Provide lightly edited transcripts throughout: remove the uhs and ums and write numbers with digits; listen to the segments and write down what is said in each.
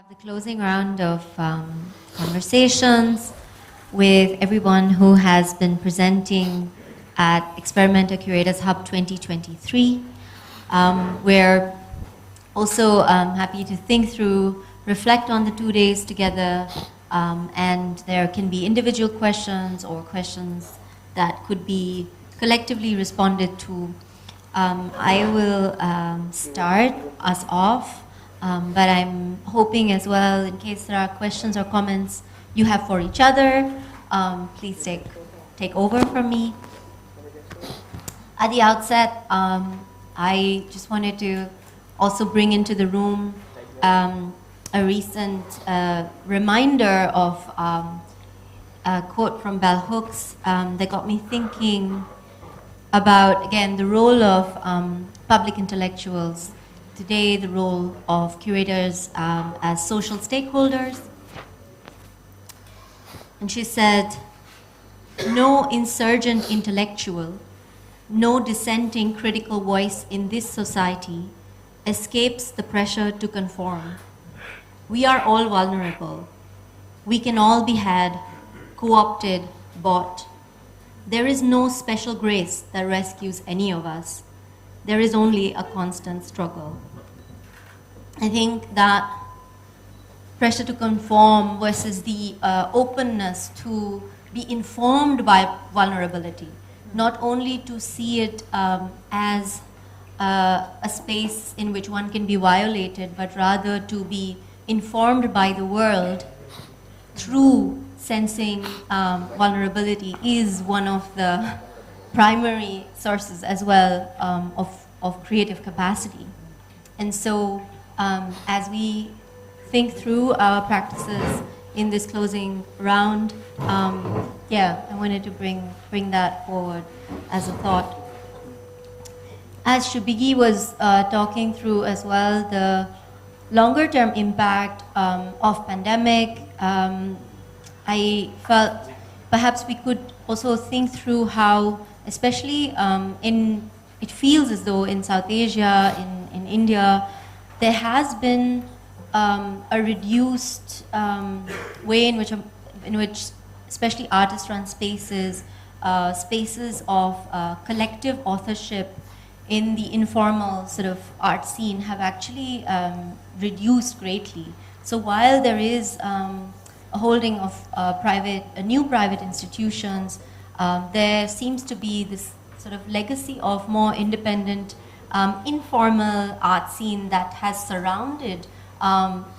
The closing round of conversations with everyone who has been presenting at Experimenter Curators Hub 2023. We're also happy to think through, reflect on the 2 days together, and there can be individual questions or questions that could be collectively responded to. I will start us off. But I'm hoping as well, in case there are questions or comments you have for each other, please take over from me. At the outset, I just wanted to also bring into the room a recent reminder of a quote from Bell Hooks that got me thinking about, again, the role of public intellectuals today, the role of curators as social stakeholders. And she said, "No insurgent intellectual, no dissenting critical voice in this society escapes the pressure to conform. We are all vulnerable. We can all be had, co-opted, bought. There is no special grace that rescues any of us. There is only a constant struggle." I think that pressure to conform versus the openness to be informed by vulnerability, not only to see it as a space in which one can be violated, but rather to be informed by the world through sensing vulnerability is one of the primary sources as well of creative capacity. And so as we think through our practices in this closing round, I wanted to bring that forward as a thought. As Shubhigi was talking through as well the longer term impact of pandemic, I felt perhaps we could also think through how, especially it feels as though in South Asia, in India, there has been a reduced way in which especially artist-run spaces, spaces of collective authorship in the informal sort of art scene have actually reduced greatly. So while there is a holding of new private institutions, there seems to be this sort of legacy of more independent, informal art scene that has surrounded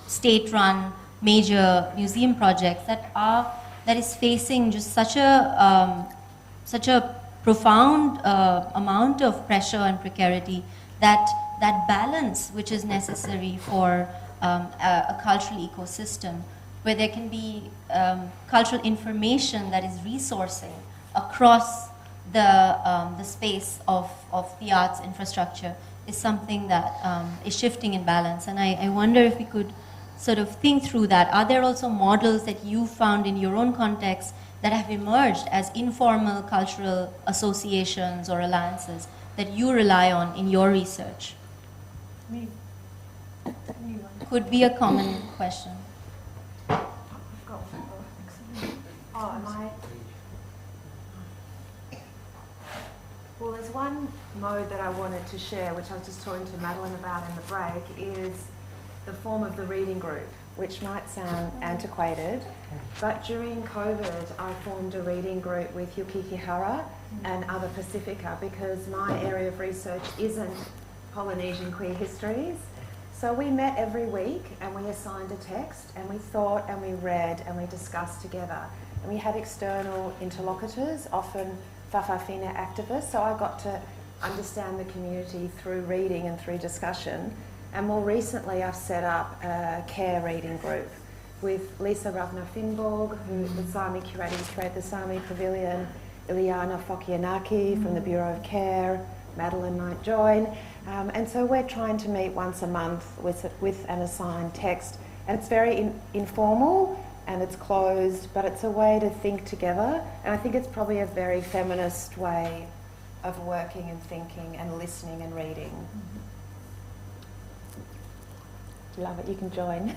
state-run major museum projects that is facing just such a profound amount of pressure and precarity that balance which is necessary for a cultural ecosystem, where there can be cultural information that is resourcing across the space of the arts infrastructure, is something that is shifting in balance. And I wonder if we could sort of think through that. Are there also models that you found in your own context that have emerged as informal cultural associations or alliances that you rely on in your research? Could be a common question. Well, there's one mode that I wanted to share, which I was just talking to Madeline about in the break, is the form of the reading group, which might sound antiquated, but during COVID I formed a reading group with Yukihihara and other Pacifica, because my area of research isn't Polynesian queer histories. So we met every week and we assigned a text and we thought and we read and we discussed together. And we had external interlocutors, often Whawhawhine activists, so I got to understand the community through reading and through discussion. And more recently I've set up a care reading group with Lisa Ravna Finborg, who the Sami curators create the Sami Pavilion, Ileana Fokianaki from the Bureau of Care, Madeline might join. And so we're trying to meet once a month with an assigned text. And it's very informal and it's closed, but it's a way to think together. And I think it's probably a very feminist way of working and thinking and listening and reading. love it. You can join.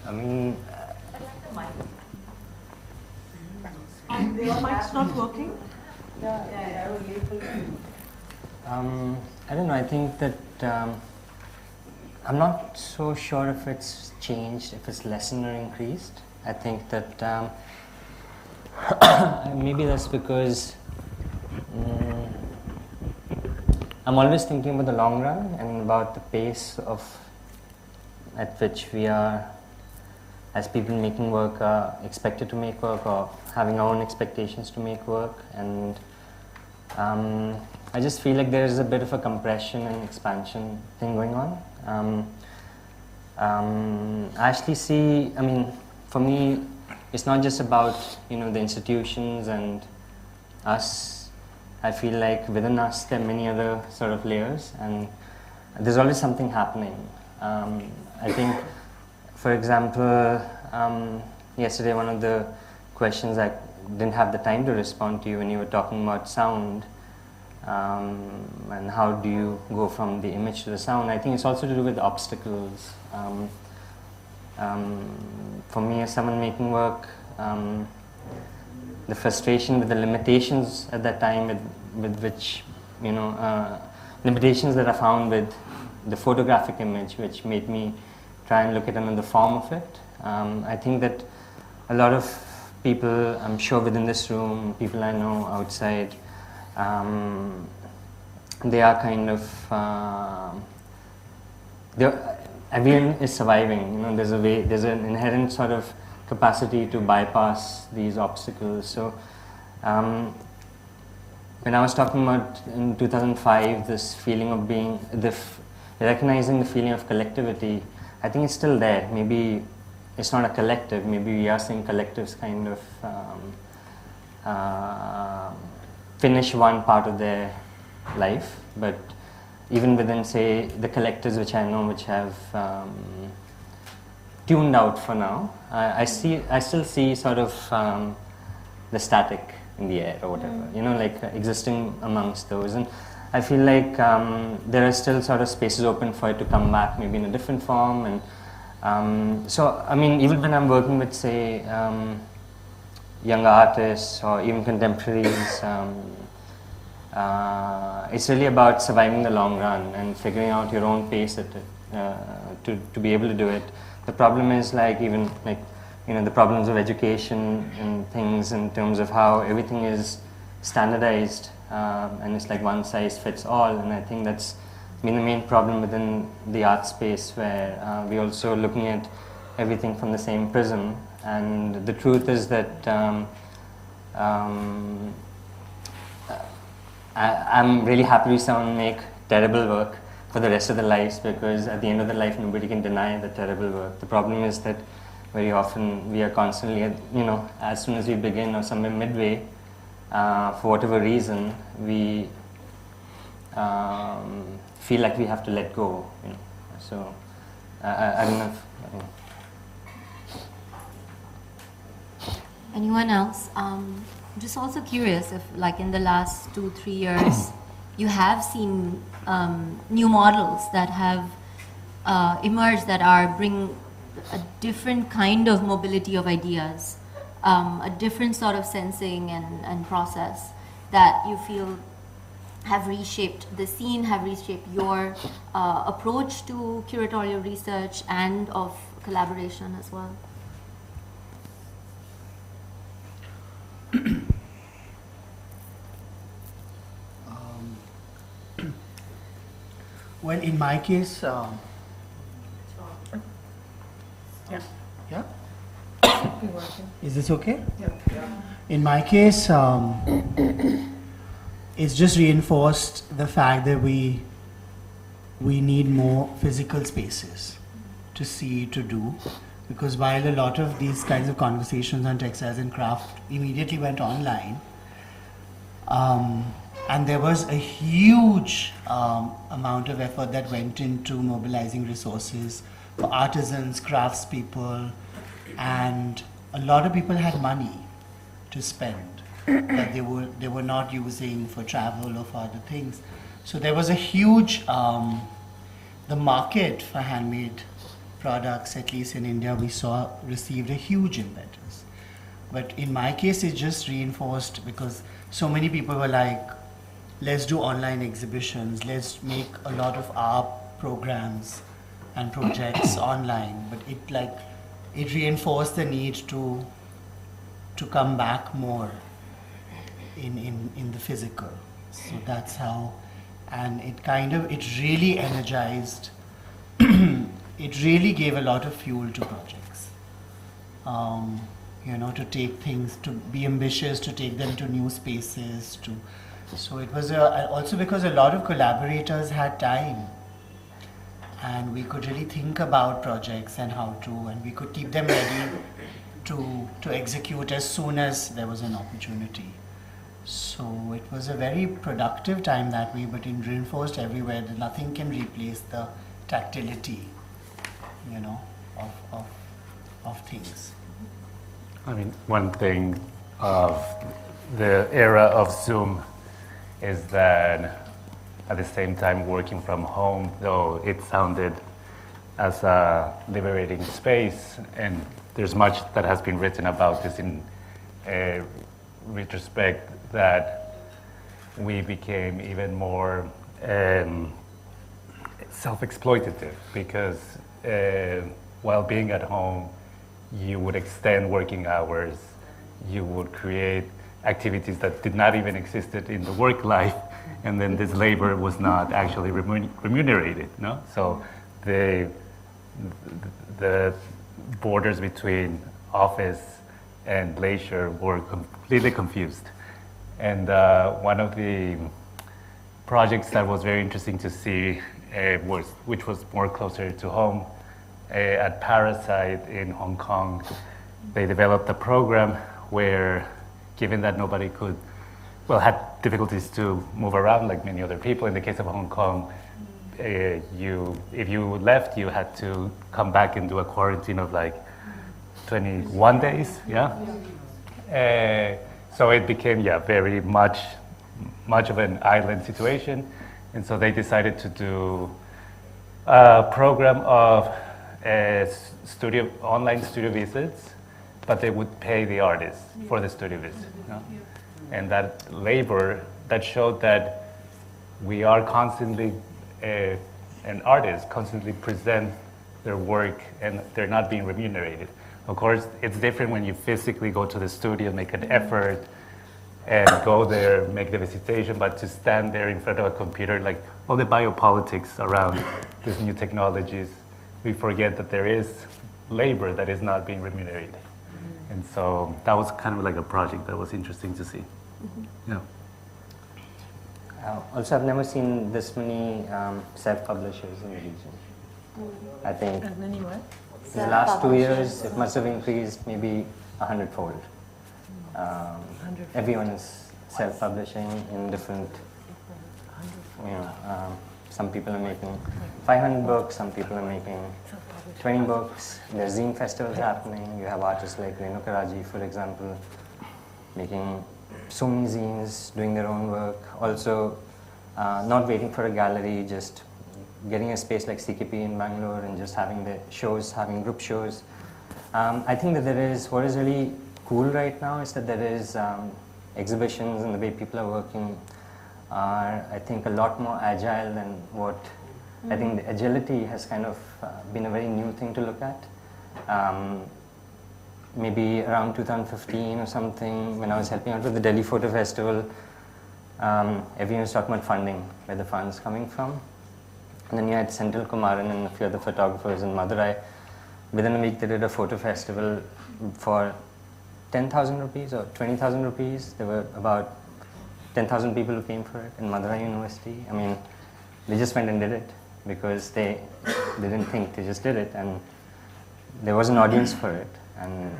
I mean, The mic's not working? I don't know, I think that I'm not so sure if it's changed, if it's lessened or increased. I think that maybe that's because I'm always thinking about the long run and about the pace at which we are, as people making work, are expected to make work or having our own expectations to make work. And I just feel like there is a bit of a compression and expansion thing going on. I actually see, I mean, for me, it's not just about, the institutions and us. I feel like within us there are many other sort of layers, and there's always something happening. I think, for example, yesterday one of the questions I didn't have the time to respond to you when you were talking about sound, and how do you go from the image to the sound. I think it's also to do with obstacles. For me, as someone making work, the frustration with the limitations at that time with which, limitations that I found with the photographic image, which made me try and look at another form of it. I think that a lot of people, I'm sure within this room, people I know outside, they are kind of, everyone is surviving. There's an inherent sort of capacity to bypass these obstacles. So when I was talking about in 2005 this feeling of being, recognizing the feeling of collectivity, I think it's still there. Maybe it's not a collective, maybe we are seeing collectives kind of finish one part of their life, but even within, say, the collectives which I know which have tuned out for now, I still see sort of the static in the air or whatever, like existing amongst those. And I feel like there are still sort of spaces open for it to come back, maybe in a different form. And so, I mean, even when I'm working with, say, younger artists or even contemporaries, it's really about surviving the long run and figuring out your own pace at it, to be able to do it. The problem is the problems of education and things in terms of how everything is standardized, and it's like one size fits all. And I think that's been the main problem within the art space, where we're also looking at everything from the same prism. And the truth is that I'm really happy to someone make terrible work for the rest of their lives, because at the end of their life nobody can deny the terrible work. The problem is that very often we are constantly, as soon as we begin or somewhere midway, for whatever reason, we feel like we have to let go. So I don't know if, Anyone else? Just also curious if, like, in the last 2-3 years, you have seen new models that have emerged that bring a different kind of mobility of ideas, a different sort of sensing and process that you feel have reshaped the scene, have reshaped your approach to curatorial research and of collaboration as well. Well, in my case, yeah. Is this okay? Yeah. In my case, it's just reinforced the fact that we need more physical spaces to see, to do, because while a lot of these kinds of conversations on textiles and craft immediately went online, and there was a huge amount of effort that went into mobilizing resources for artisans, craftspeople, and a lot of people had money to spend that they were not using for travel or for other things. So there was a huge the market for handmade products, at least in India, we saw received a huge impetus. But in my case, it just reinforced because so many people were like, let's do online exhibitions, let's make a lot of our programs and projects online. But it reinforced the need to come back more in the physical. So that's how, and it really energized, it really gave a lot of fuel to projects. To take things, to be ambitious, to take them to new spaces, so it was also because a lot of collaborators had time and we could really think about projects and how to, and we could keep them ready to execute as soon as there was an opportunity. So it was a very productive time that way, but it reinforced everywhere that nothing can replace the tactility, of things. I mean, one thing of the era of Zoom is that at the same time working from home, though it sounded as a liberating space, and there's much that has been written about this in retrospect, that we became even more self-exploitative because while being at home, you would extend working hours, you would create activities that did not even existed in the work life, and then this labor was not actually remunerated, no? So the borders between office and leisure were completely confused. And one of the projects that was very interesting to see which was more closer to home, at Parasite in Hong Kong, they developed a program where, given that nobody had difficulties to move around like many other people, in the case of Hong Kong, if you left, you had to come back and do a quarantine of like 21 days, yeah? So it became, very much of an island situation. And so they decided to do a program of online studio visits, but they would pay the artists for the studio visit. No? And that labor, that showed that we are constantly, and artists constantly present their work and they're not being remunerated. Of course, it's different when you physically go to the studio, make an effort, and go there, make the visitation, but to stand there in front of a computer, like all the biopolitics around these new technologies, we forget that there is labor that is not being remunerated. And so that was kind of like a project that was interesting to see. Yeah. Also, I've never seen this many self-publishers in the region. I think in the last 2 years, it must have increased maybe 100-fold. Everyone is self-publishing in different, some people are making 500 books, some people are making 20 books. There's zine festivals happening. You have artists like Renu Karaji, for example, making so many zines, doing their own work. Also, not waiting for a gallery, just getting a space like CKP in Bangalore and just having the shows, having group shows. I think that what is really cool right now is that there is exhibitions, and the way people are working are, I think, a lot more agile than what, I think the agility has kind of been a very new thing to look at. Maybe around 2015 or something, when I was helping out with the Delhi Photo Festival, everyone was talking about funding, where the funds coming from. And then you had Senthil Kumaran and a few other photographers in Madurai. Within a week they did a photo festival for 10,000 rupees or 20,000 rupees. There were about 10,000 people who came for it in Madurai University. I mean, they just went and did it because they didn't think, they just did it, and there was an audience for it. And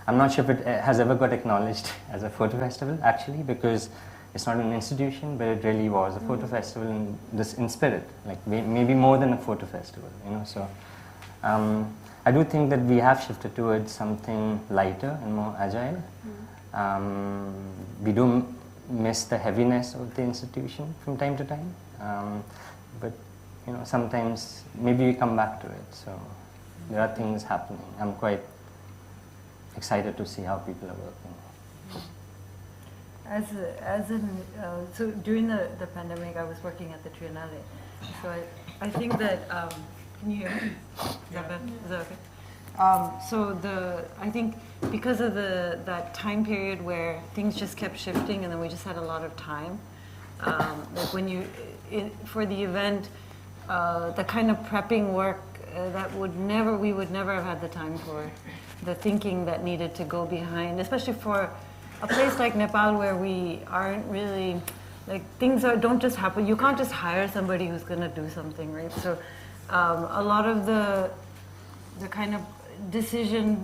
I'm not sure if it has ever got acknowledged as a photo festival, actually, because it's not an institution, but it really was a photo festival in spirit, like maybe more than a photo festival, So I do think that we have shifted towards something lighter and more agile. We do miss the heaviness of the institution from time to time, but sometimes maybe we come back to it. So there are things happening. I'm quite excited to see how people are working. So during the pandemic, I was working at the Triennale. So I think that, can you hear me? Is that okay? I think because of that time period where things just kept shifting and then we just had a lot of time, like when for the event, the kind of prepping work that we would never have had the time for, the thinking that needed to go behind, especially for a place like Nepal where we aren't really, like things don't just happen. You can't just hire somebody who's going to do something, right? So a lot of the kind of decision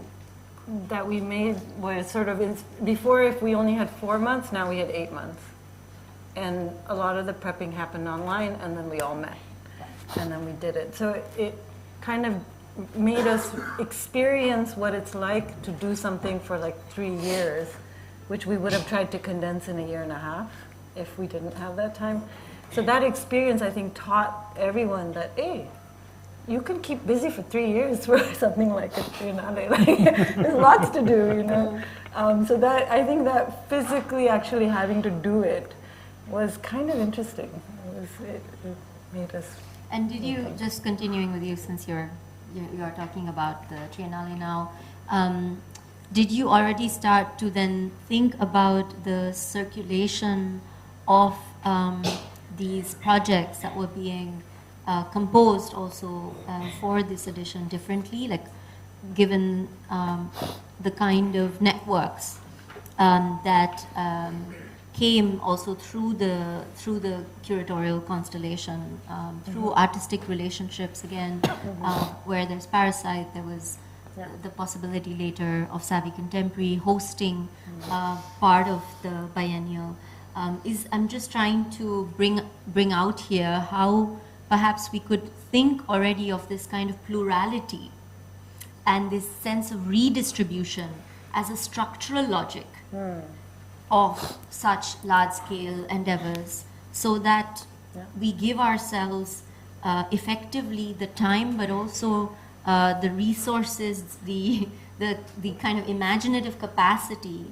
that we made was sort of, before if we only had 4 months, now we had 8 months. And a lot of the prepping happened online and then we all met. And then we did it. So it kind of made us experience what it's like to do something for like 3 years, which we would have tried to condense in a year and a half if we didn't have that time. So that experience, I think, taught everyone that, hey, you can keep busy for 3 years for something like a Triennale. Like, there's lots to do, So that, I think that physically actually having to do it was kind of interesting. It made us. And did you, just continuing with you since you are talking about the Triennale now, did you already start to then think about the circulation of these projects that were being composed also for this edition differently, like given the kind of networks that came also through the curatorial constellation, through artistic relationships again, where there's Parasite, there was the possibility later of Savvy Contemporary hosting part of the biennial. I'm just trying to bring out here how perhaps we could think already of this kind of plurality and this sense of redistribution as a structural logic of such large-scale endeavors, so that we give ourselves effectively the time, but also the resources, the kind of imaginative capacity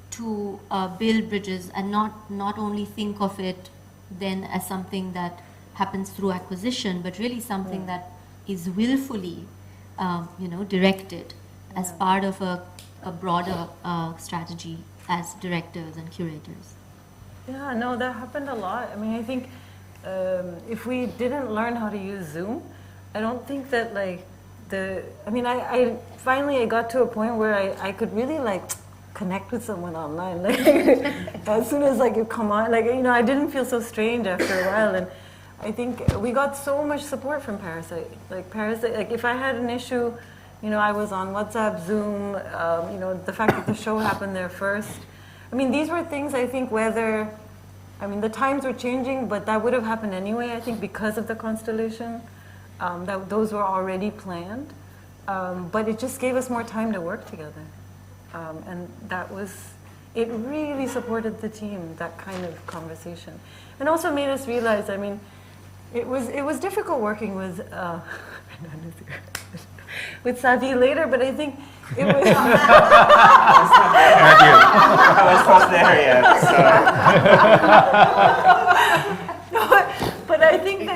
to build bridges, and not only think of it then as something that happens through acquisition, but really something that is willfully, directed as part of a broader strategy as directors and curators. Yeah, no, that happened a lot. I mean, I think if we didn't learn how to use Zoom, I don't think that I finally got to a point where I could really connect with someone online. Like as soon as you come on, I didn't feel so strange after a while. And I think we got so much support from Parasite. If I had an issue, I was on WhatsApp, Zoom, the fact that the show happened there first. I mean, these were things I think the times were changing, but that would have happened anyway, I think, because of the constellation. Those were already planned. But it just gave us more time to work together. And it really supported the team, that kind of conversation. And also made us realize, it was difficult working with Savi later, but I think it was. I was not there yet. So. No, but I think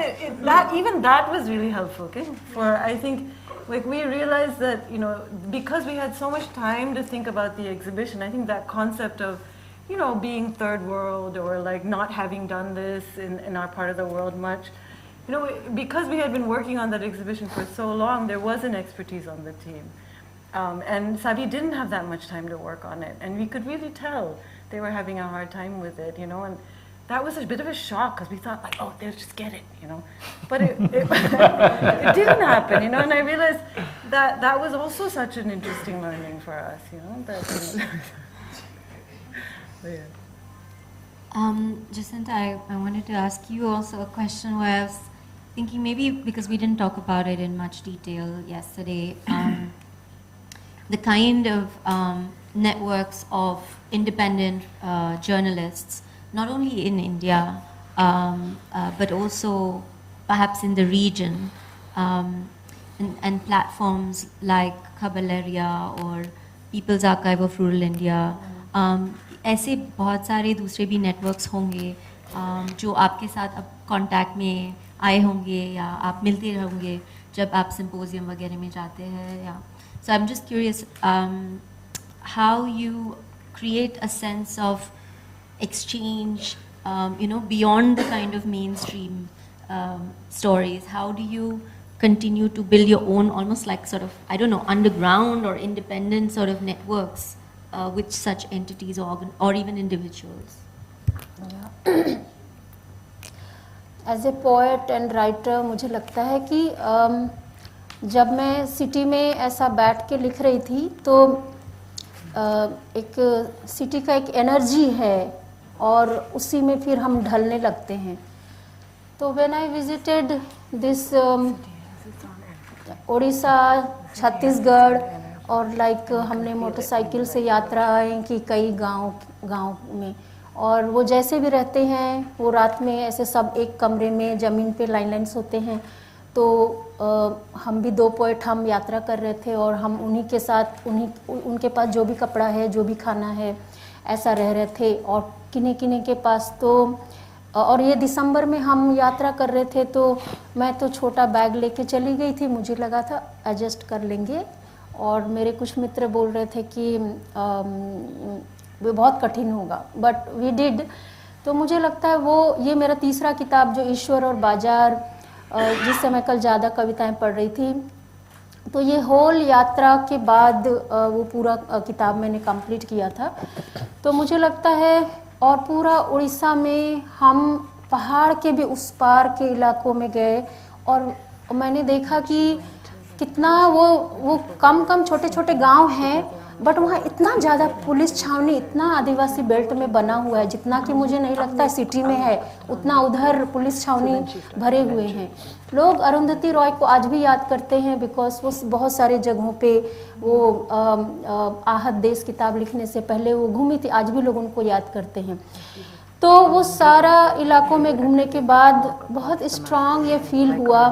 that even that was really helpful. Okay, I think we realized that because we had so much time to think about the exhibition, I think that concept of being third world or not having done this in our part of the world much. Because we had been working on that exhibition for so long, there was an expertise on the team. And Sabi didn't have that much time to work on it. And we could really tell they were having a hard time with it, and that was a bit of a shock because we thought oh, they'll just get it, But it didn't happen, and I realized that was also such an interesting learning for us, Jacinta, I wanted to ask you also a question where I was thinking, maybe because we didn't talk about it in much detail yesterday, the kind of networks of independent journalists, not only in India, but also perhaps in the region, and platforms like Khabaleria or People's Archive of Rural India. ऐसे बहुत सारे दूसरे भी networks होंगे जो आपके साथ अब कांटेक्ट में आए होंगे या आप मिलते होंगे जब आप सिंपोजियम वगैरह में जाते हैं या so I'm just curious how you create a sense of exchange beyond the kind of mainstream stories. How do you continue to build your own almost like sort of underground or independent sort of networks with such entities or even individuals? As a poet and writer मुझे लगता है कि जब मैं city में ऐसा बैठ के लिख रही थी तो एक सिटी का एक एनर्जी है और उसी में फिर हम ढलने लगते हैं. तो when I visited this Orissa, Chhattisgarh और लाइक हमने मोटरसाइकिल से यात्राएं की कई गांव में, और वो जैसे भी रहते हैं वो रात में ऐसे सब एक कमरे में ज़मीन पे लाइन सोते हैं. तो हम भी 2 पोएट हम यात्रा कर रहे थे और हम उन्हीं के साथ उनके पास जो भी कपड़ा है, जो भी खाना है, ऐसा रह रहे थे. और किन्हीं के पास तो, और ये दिसंबर में हम यात्रा कर रहे थे तो मैं तो छोटा बैग लेके चली गई थी. मुझे लगा था एडजस्ट कर लेंगे और मेरे कुछ मित्र बोल रहे थे कि वो बहुत कठिन होगा, बट वी डिड. तो मुझे लगता है ये मेरा तीसरा किताब जो ईश्वर और बाजार, जिससे मैं कल ज़्यादा कविताएं पढ़ रही थी, तो ये होल यात्रा के बाद वो पूरा किताब मैंने कंप्लीट किया था. तो मुझे लगता है, और पूरा उड़ीसा में हम पहाड़ के भी उस पार के इलाकों में गए और मैंने देखा कि कितना वो कम छोटे गांव हैं, बट वहाँ इतना ज़्यादा पुलिस छावनी, इतना आदिवासी बेल्ट में बना हुआ है जितना कि मुझे नहीं लगता है सिटी में है, उतना उधर पुलिस छावनी भरे हुए हैं. लोग अरुंधति रॉय को आज भी याद करते हैं बिकॉज वो बहुत सारे जगहों पे वो आहत देश किताब लिखने से पहले वो घूमी थी, आज भी लोग उनको याद करते हैं. तो वो सारा इलाकों में घूमने के बाद बहुत स्ट्रांग ये फील हुआ,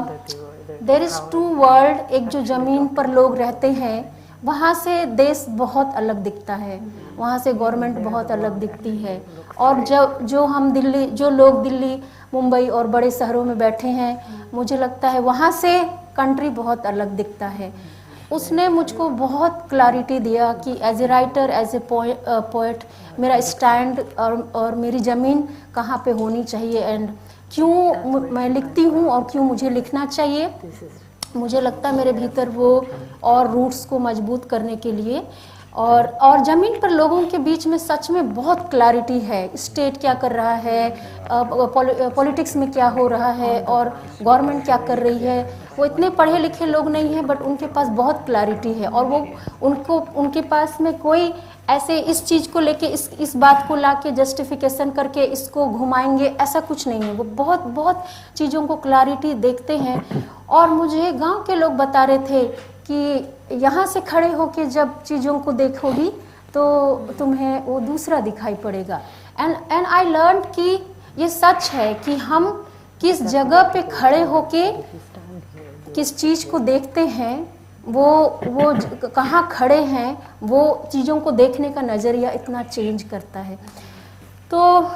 देयर इज़ टू वर्ल्ड. एक जो ज़मीन पर लोग रहते हैं वहाँ से देश बहुत अलग दिखता है, वहाँ से गवर्नमेंट बहुत अलग दिखती है. और जो लोग दिल्ली, मुंबई और बड़े शहरों में बैठे हैं, मुझे लगता है वहाँ से कंट्री बहुत अलग दिखता है. उसने मुझको बहुत क्लैरिटी दिया कि as a writer, as a poet मेरा स्टैंड और मेरी ज़मीन कहाँ पे होनी चाहिए एंड क्यों मैं लिखती हूँ और क्यों मुझे लिखना चाहिए. मुझे लगता है मेरे भीतर वो और रूट्स को मजबूत करने के लिए और ज़मीन पर लोगों के बीच में सच में बहुत क्लैरिटी है. स्टेट क्या कर रहा है, पॉलिटिक्स में क्या हो रहा है और गवर्नमेंट क्या कर रही है. वो इतने पढ़े लिखे लोग नहीं हैं बट उनके पास बहुत क्लैरिटी है और वो उनके पास में कोई ऐसे इस चीज़ को लेके इस बात को लाके जस्टिफिकेशन करके इसको घुमाएंगे, ऐसा कुछ नहीं है. वो बहुत चीज़ों को क्लैरिटी देखते हैं. और मुझे गांव के लोग बता रहे थे कि यहाँ से खड़े होके जब चीज़ों को देखोगी तो तुम्हें वो दूसरा दिखाई पड़ेगा. एंड आई लर्न कि ये सच है कि हम किस जगह पे खड़े होके किस चीज़ को देखते हैं, वो कहाँ खड़े हैं, वो चीज़ों को देखने का नज़रिया इतना चेंज करता है. तो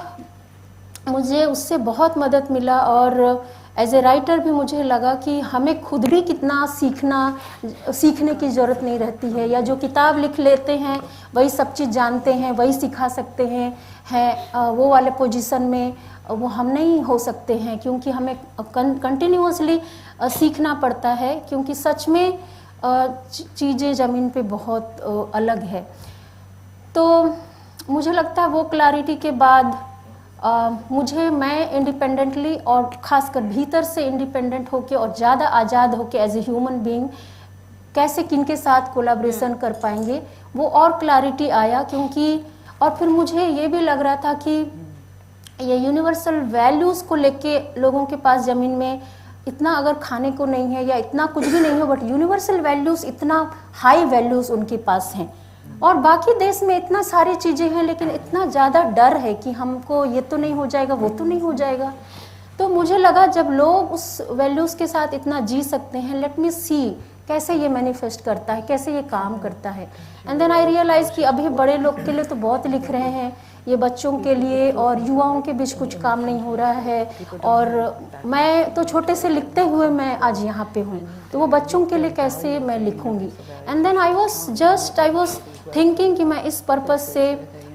मुझे उससे बहुत मदद मिला और एज ए राइटर भी मुझे लगा कि हमें खुद भी कितना सीखने की ज़रूरत नहीं रहती है, या जो किताब लिख लेते हैं वही सब चीज़ जानते हैं, वही सिखा सकते हैं वो वाले पोजीशन में वो हम नहीं हो सकते हैं, क्योंकि हमें कंटिन्यूअसली सीखना पड़ता है, क्योंकि सच में चीज़ें ज़मीन पे बहुत अलग है. तो मुझे लगता है वो क्लैरिटी के बाद मैं इंडिपेंडेंटली और ख़ासकर भीतर से इंडिपेंडेंट होके और ज़्यादा आज़ाद होके एज ए ह्यूमन बीइंग कैसे किनके साथ कोलैबोरेशन कर पाएंगे, वो और क्लैरिटी आया. क्योंकि और फिर मुझे ये भी लग रहा था कि ये यूनिवर्सल वैल्यूज़ को लेके लोगों के पास ज़मीन में इतना अगर खाने को नहीं है या इतना कुछ भी नहीं हो, बट यूनिवर्सल वैल्यूज़ इतना हाई वैल्यूज़ उनके पास हैं. और बाकी देश में इतना सारी चीज़ें हैं, लेकिन इतना ज़्यादा डर है कि हमको ये तो नहीं हो जाएगा, वो तो नहीं हो जाएगा। तो मुझे लगा जब लोग उस वैल्यूज़ के साथ इतना जी सकते हैं, लेट मी सी कैसे ये मैनिफेस्ट करता है, कैसे ये काम करता है। एंड देन आई रियलाइज़ कि अभी बड़े लोग के लिए तो बहुत लिख रहे हैं, ये बच्चों के लिए और युवाओं के बीच कुछ काम नहीं हो रहा है। और मैं तो छोटे से लिखते हुए मैं आज यहाँ पे हूँ, तो वो बच्चों के लिए कैसे मैं लिखूँगी। And then I was thinking कि मैं इस पर्पज़ से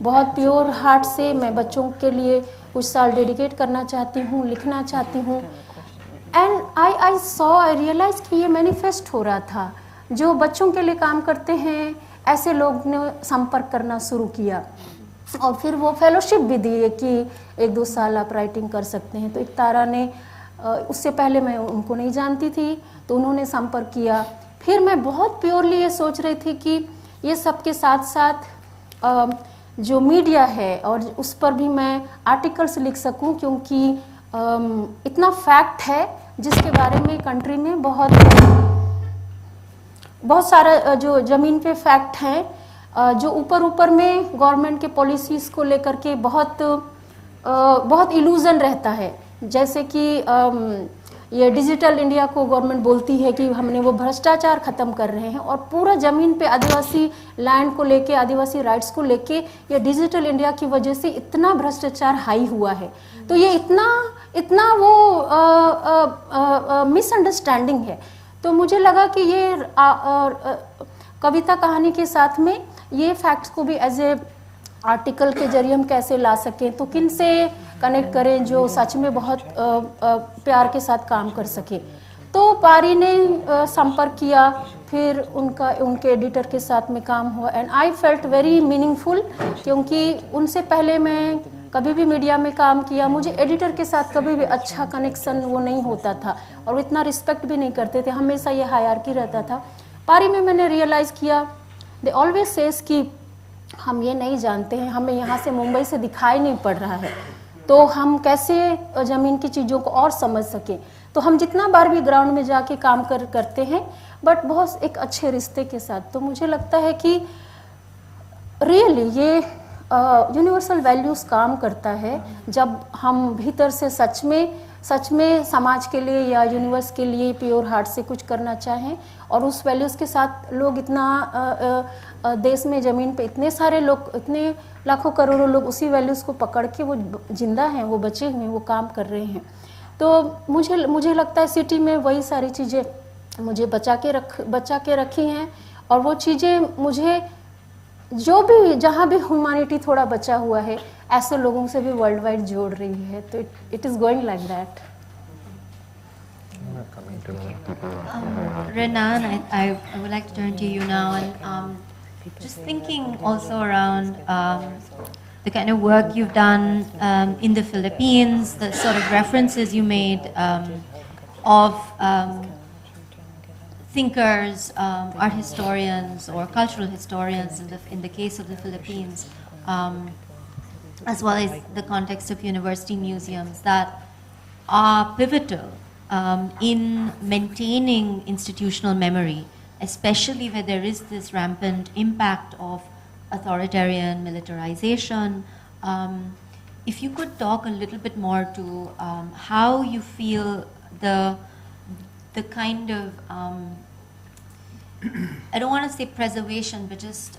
बहुत प्योर हार्ट से मैं बच्चों के लिए कुछ साल डेडिकेट करना चाहती हूँ, लिखना चाहती हूँ। एंड आई रियलाइज कि ये मैनिफेस्ट हो रहा था। जो बच्चों के लिए काम करते हैं ऐसे लोग ने संपर्क करना शुरू किया, और फिर वो फेलोशिप भी दी कि 1-2 साल आप राइटिंग कर सकते हैं। तो एक तारा ने, उससे पहले मैं उनको नहीं जानती थी, तो उन्होंने संपर्क किया। फिर मैं बहुत प्योरली ये सोच रही थी कि ये सब के साथ साथ जो मीडिया है और उस पर भी मैं आर्टिकल्स लिख सकूं, क्योंकि इतना फैक्ट है जिसके बारे में कंट्री में बहुत सारा जो ज़मीन पे फैक्ट हैं, जो ऊपर में गवर्नमेंट के पॉलिसीज़ को लेकर के बहुत इल्यूजन रहता है। जैसे कि ये डिजिटल इंडिया को गवर्नमेंट बोलती है कि हमने वो भ्रष्टाचार ख़त्म कर रहे हैं, और पूरा ज़मीन पे आदिवासी लैंड को लेके, आदिवासी राइट्स को लेके ये डिजिटल इंडिया की वजह से इतना भ्रष्टाचार हाई हुआ है। तो ये इतना वो मिसअंडरस्टैंडिंग है। तो मुझे लगा कि ये कविता कहानी के साथ में ये फैक्ट्स को भी एज ए आर्टिकल के जरिए हम कैसे ला सकें, तो किन से कनेक्ट करें जो सच में बहुत प्यार के साथ काम कर सके। तो पारी ने संपर्क किया, फिर उनके एडिटर के साथ में काम हुआ, and I felt very meaningful, क्योंकि उनसे पहले मैं कभी भी मीडिया में काम किया, मुझे एडिटर के साथ कभी भी अच्छा कनेक्शन वो नहीं होता था, और वो इतना रिस्पेक्ट भी नहीं करते थे, हमेशा ये हायरार्की रहता था। पारी में मैंने रियलाइज़ किया, दे ऑलवेज सेज कि हम ये नहीं जानते हैं, हमें यहाँ से मुंबई से दिखाई नहीं पड़ रहा है, तो हम कैसे ज़मीन की चीज़ों को और समझ सकें। तो हम जितना बार भी ग्राउंड में जाके काम करते हैं, बट बहुत एक अच्छे रिश्ते के साथ। तो मुझे लगता है कि रियली ये यूनिवर्सल वैल्यूज़ काम करता है जब हम भीतर से सच में समाज के लिए या यूनिवर्स के लिए प्योर हार्ट से कुछ करना चाहें, और उस वैल्यूज़ के साथ लोग इतना देश में ज़मीन पे इतने सारे लोग, इतने लाखों करोड़ों लोग उसी वैल्यूज़ को पकड़ के वो जिंदा हैं, वो बचे हुए हैं, वो काम कर रहे हैं। तो मुझे लगता है सिटी में वही सारी चीज़ें मुझे बचा के रखी हैं, और वो चीज़ें मुझे जो भी जहाँ भी ह्यूमैनिटी थोड़ा बचा हुआ है ऐसे लोगों से भी वर्ल्ड वाइड जोड़ रही है। तो it is going like that. Renan, I would like to turn to you now, and just thinking also around the kind of work you've done in the Philippines, the sort of references you made of thinkers, art historians, or cultural historians in the case of the Philippines, as well as the context of university museums that are pivotal in maintaining institutional memory, especially where there is this rampant impact of authoritarian militarization. If you could talk a little bit more to how you feel the kind of I don't want to say preservation, but just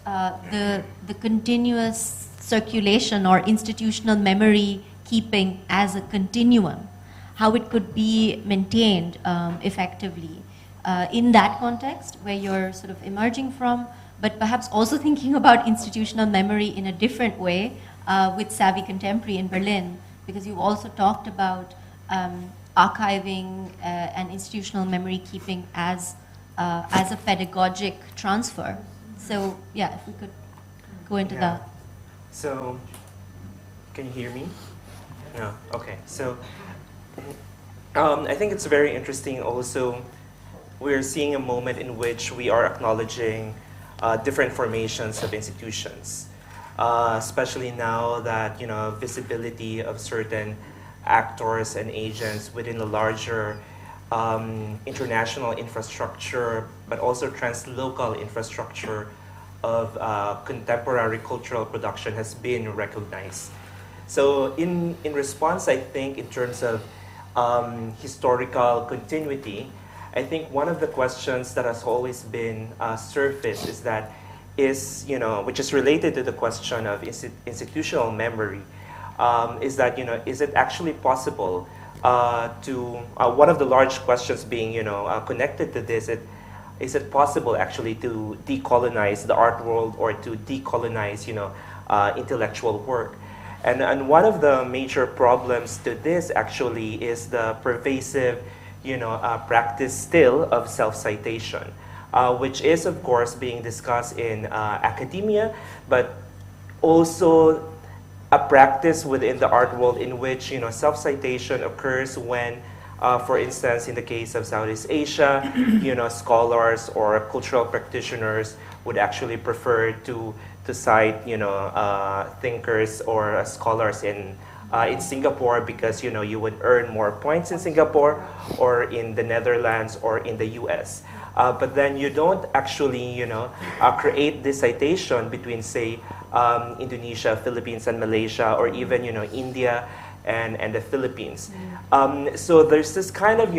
the continuous circulation or institutional memory keeping as a continuum, how it could be maintained effectively in that context where you're sort of emerging from, but perhaps also thinking about institutional memory in a different way with Savvy Contemporary in Berlin, because you've also talked about archiving and institutional memory keeping as a pedagogic transfer. So yeah, if we could go into that. So, can you hear me? No. Okay. So, I think it's very interesting. Also, we're seeing a moment in which we are acknowledging different formations of institutions, especially now that visibility of certain actors and agents within a larger international infrastructure, but also translocal infrastructure, of contemporary cultural production has been recognized. So in response, I think in terms of historical continuity, I think one of the questions that has always been surfaced is that which is related to the question of institutional memory, is that, is it actually possible one of the large questions being, connected to this, is it possible actually to decolonize the art world or to decolonize, intellectual work? And one of the major problems to this actually is the pervasive, practice still of self-citation, which is of course being discussed in academia, but also a practice within the art world in which, self-citation occurs when, for instance, in the case of Southeast Asia, scholars or cultural practitioners would actually prefer to cite, thinkers or scholars in Singapore because, you would earn more points in Singapore or in the Netherlands or in the US. But then you don't actually, create this citation between, say, Indonesia, Philippines, and Malaysia, or even, India and the Philippines. So there's this kind of,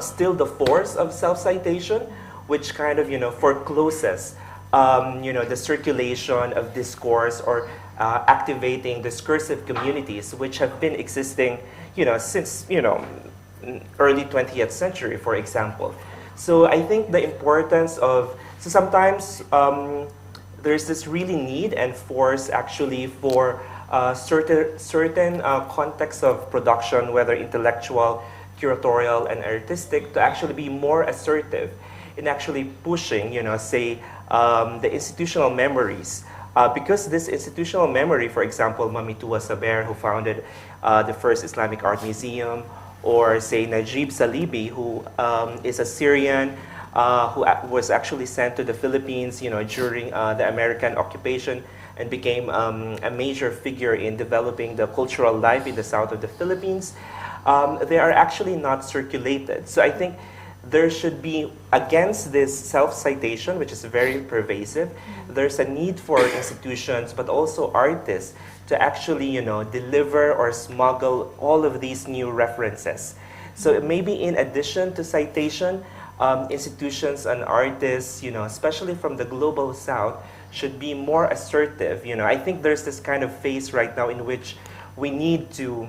still the force of self-citation, which kind of, forecloses, the circulation of discourse or activating discursive communities, which have been existing, since, early 20th century, for example. So I think the importance of, so sometimes there's this really need and force actually for certain contexts of production, whether intellectual, curatorial, and artistic, to actually be more assertive in actually pushing, say, the institutional memories. Because this institutional memory, for example, Mami Tuwa Saber, who founded the first Islamic Art Museum, or say Najib Salibi, who is a Syrian who was actually sent to the Philippines, during the American occupation and became a major figure in developing the cultural life in the south of the Philippines. They are actually not circulated. So I think there should be, against this self-citation, which is very pervasive, there's a need for institutions, but also artists, to actually, deliver or smuggle all of these new references. So maybe in addition to citation, institutions and artists, especially from the global south, should be more assertive. I think there's this kind of phase right now in which we need to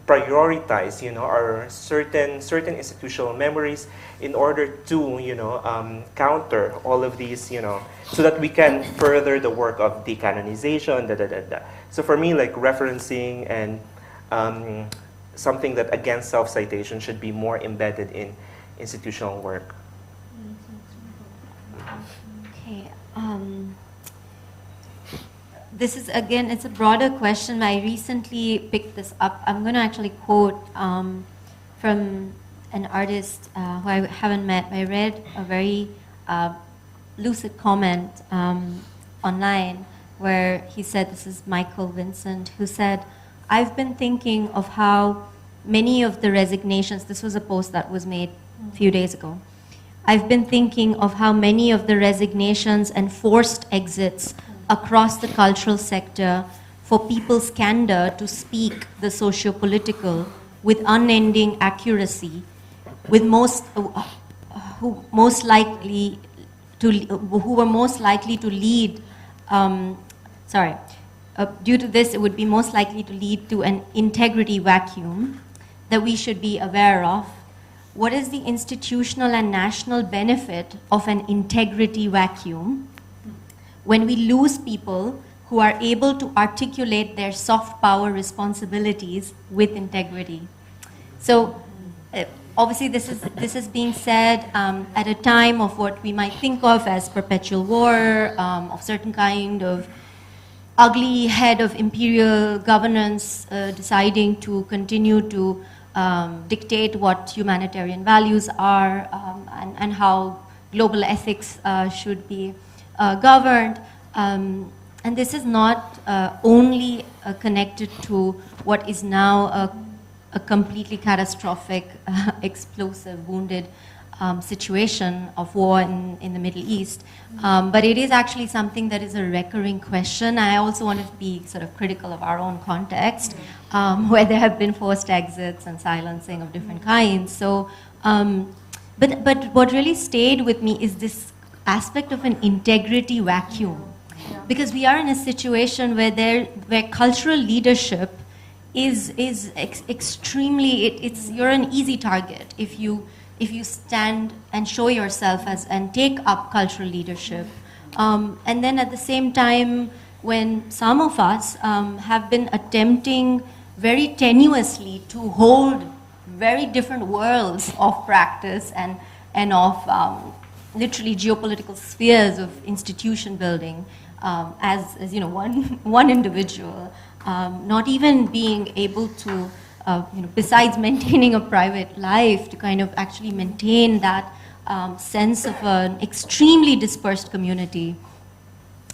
prioritize, our certain institutional memories in order to, counter all of these, so that we can further the work of decanonization, So for me, like referencing and something that against self-citation should be more embedded in institutional work. Okay. This is, again, it's a broader question. I recently picked this up. I'm going to actually quote from an artist who I haven't met. I read a very lucid comment online where he said, this is Michael Vincent, who said, I've been thinking of how many of the resignations, this was a post that was made a few days ago, I've been thinking of how many of the resignations and forced exits across the cultural sector for people's candor to speak the socio-political with unending accuracy, with who were most likely to lead, due to this, it would be most likely to lead to an integrity vacuum that we should be aware of. What is the institutional and national benefit of an integrity vacuum when we lose people who are able to articulate their soft power responsibilities with integrity? So obviously this is being said at a time of what we might think of as perpetual war, of certain kind of ugly head of imperial governance deciding to continue to dictate what humanitarian values are and how global ethics should be governed. And this is not only connected to what is now a completely catastrophic, explosive, wounded situation of war in the Middle East. But it is actually something that is a recurring question. I also want to be sort of critical of our own context, where there have been forced exits and silencing of different kinds. So, but what really stayed with me is this aspect of an integrity vacuum. Because we are in a situation where cultural leadership is extremely, you're an easy target if you stand and show yourself and take up cultural leadership. And then at the same time, when some of us have been attempting very tenuously to hold very different worlds of practice and of literally geopolitical spheres of institution building, as you know, one individual, not even being able to, besides maintaining a private life, to kind of actually maintain that sense of an extremely dispersed community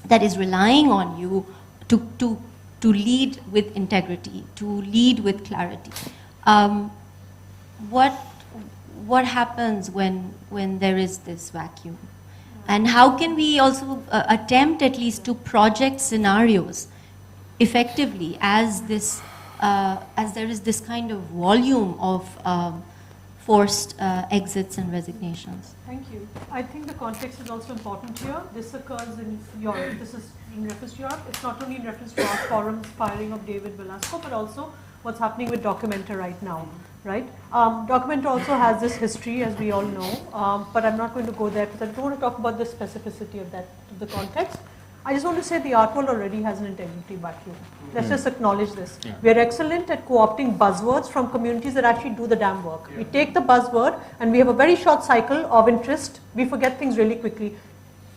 that is relying on you to lead with integrity, to lead with clarity. What happens when there is this vacuum? And how can we also attempt at least to project scenarios effectively as there is this kind of volume of forced exits and resignations? Thank you. I think the context is also important here. This occurs in Europe. This is in reference to Europe. It's not only in reference to our forum's firing of David Velasco, but also what's happening with Documenta right now, right? Documenta also has this history, as we all know, but I'm not going to go there because I don't want to talk about the specificity of the context. I just want to say the art world already has an integrity vacuum. Let's just acknowledge this. Yeah. We are excellent at co-opting buzzwords from communities that actually do the damn work. Yeah. We take the buzzword and we have a very short cycle of interest. We forget things really quickly.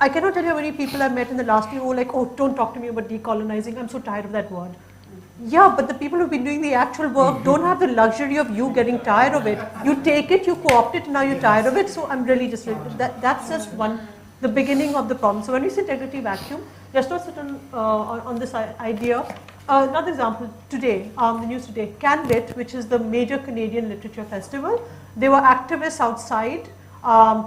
I cannot tell you how many people I've met in the last year who are like, oh, don't talk to me about decolonizing. I'm so tired of that word. Yeah, but the people who've been doing the actual work don't have the luxury of you getting tired of it. You take it, you co-opt it, and now you're tired of it. So I'm really just, that's just the beginning of the problem. So when we say integrity vacuum, just to sit on this idea. Another example, today, the news today, CanLit, which is the major Canadian literature festival, they were activists outside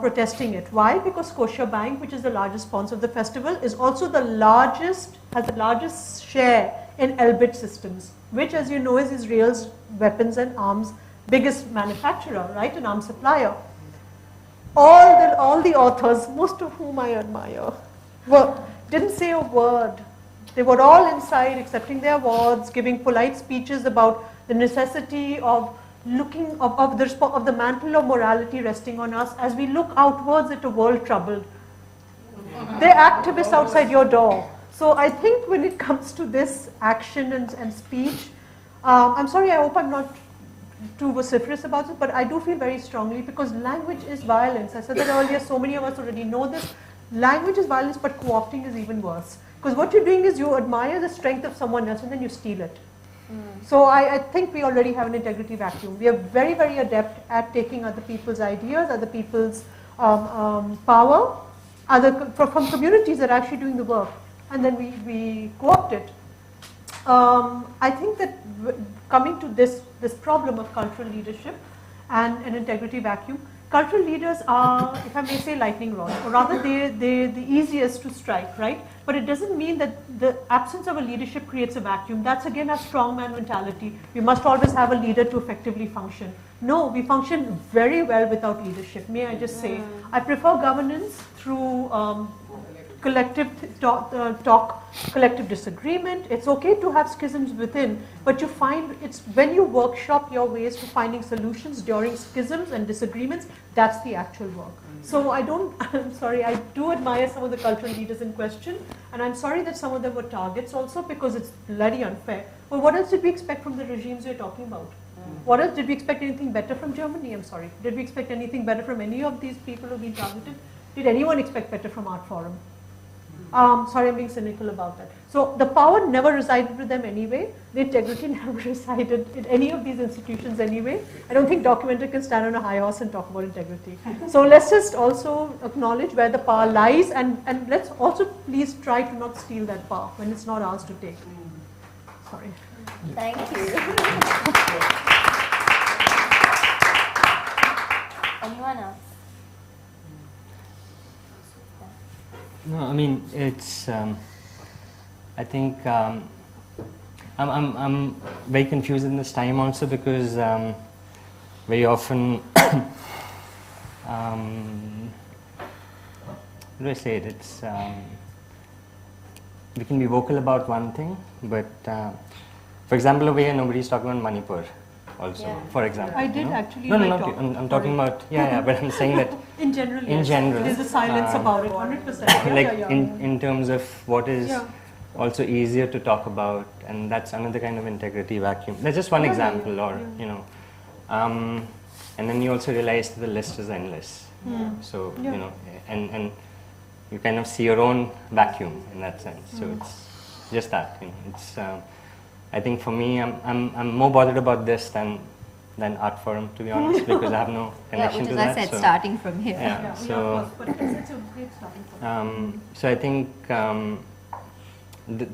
protesting it. Why? Because Scotiabank, which is the largest sponsor of the festival, is also has the largest share in Elbit Systems, which, as you know, is Israel's weapons and arms biggest manufacturer, right, an arms supplier. All the authors, most of whom I admire, didn't say a word. They were all inside accepting their awards, giving polite speeches about the necessity of looking of the mantle of morality resting on us as we look outwards at a world troubled. They're activists outside your door. So I think when it comes to this action and speech, I'm sorry, I hope I'm not too vociferous about it, but I do feel very strongly because language is violence. I said that earlier, so many of us already know this. Language is violence, but co-opting is even worse. Because what you're doing is you admire the strength of someone else and then you steal it. So I think we already have an integrity vacuum. We are very, very adept at taking other people's ideas, other people's power, from communities that are actually doing the work, and then we co-opt it. I think that coming to this problem of cultural leadership and an integrity vacuum, cultural leaders are, if I may say, lightning rods, or rather they're the easiest to strike, right? But it doesn't mean that the absence of a leadership creates a vacuum. That's again a strongman mentality. We must always have a leader to effectively function. No, we function very well without leadership. May I just say, I prefer governance through collective talk, collective disagreement. It's okay to have schisms within, but you find it's when you workshop your ways to finding solutions during schisms and disagreements, that's the actual work. So I'm sorry, I do admire some of the cultural leaders in question, and I'm sorry that some of them were targets also because it's bloody unfair. Well, what else did we expect from the regimes you're talking about? What else? Did we expect anything better from Germany? I'm sorry. Did we expect anything better from any of these people who've been targeted? Did anyone expect better from Art Forum? Sorry, I'm being cynical about that. So the power never resided with them anyway. The integrity never resided in any of these institutions anyway. I don't think Documenta can stand on a high horse and talk about integrity. So let's just also acknowledge where the power lies, and let's also please try to not steal that power when it's not ours to take. Sorry. Thank you. Anyone else? No, I mean it's. I think I'm very confused in this time also because very often. How do I say it? It's we can be vocal about one thing, but for example, over here nobody's talking about Manipur. Also, Yeah. for example, I did actually. No, in my not talk. you. I'm talking about but I'm saying that In general, in yes. general, There's a silence about it, 100%. Yeah, like yeah, yeah. in terms of what is Yeah. also easier to talk about, and that's another kind of integrity vacuum. That's just one Yeah, yeah, example, yeah, or and then you also realize the list is endless. So Yeah. and you kind of see your own vacuum in that sense. So it's just that. It's I think for me, I'm more bothered about this than Art Forum, to be honest, because I have no Yeah, connection which to is that. I said so, starting from here. Yeah. Yeah, So. of course, but it's a great starting point. So I think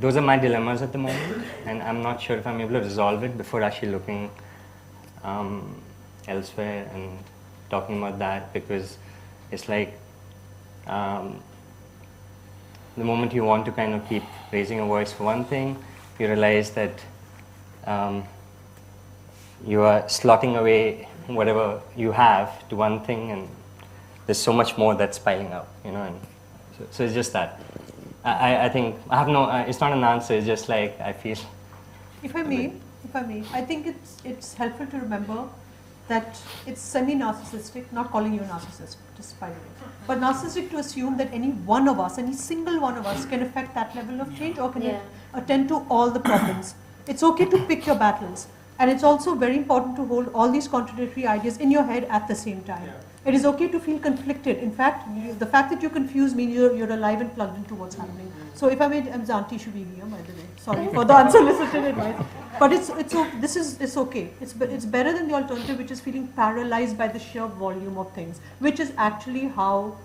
those are my dilemmas at the moment, and I'm not sure if I'm able to resolve it before actually looking elsewhere and talking about that, because it's like the moment you want to kind of keep raising a voice for one thing, you realize that you are slotting away whatever you have to one thing, and there's so much more that's piling up, and so it's just that. I think I have no, it's not an answer, it's just like I feel. If I may, I think it's helpful to remember that it's semi-narcissistic, not calling you a narcissist, just by the way, but narcissistic to assume that any one of us, any single one of us can affect that level of change or can attend to all the problems. It's okay to pick your battles, and it's also very important to hold all these contradictory ideas in your head at the same time. It is okay to feel conflicted. In fact, the fact that you're confused means you're alive and plugged into what's happening. So if I made Zanti should be here, by the way. Sorry for the unsolicited advice. But it's okay. It's better than the alternative, which is feeling paralyzed by the sheer volume of things, which is actually how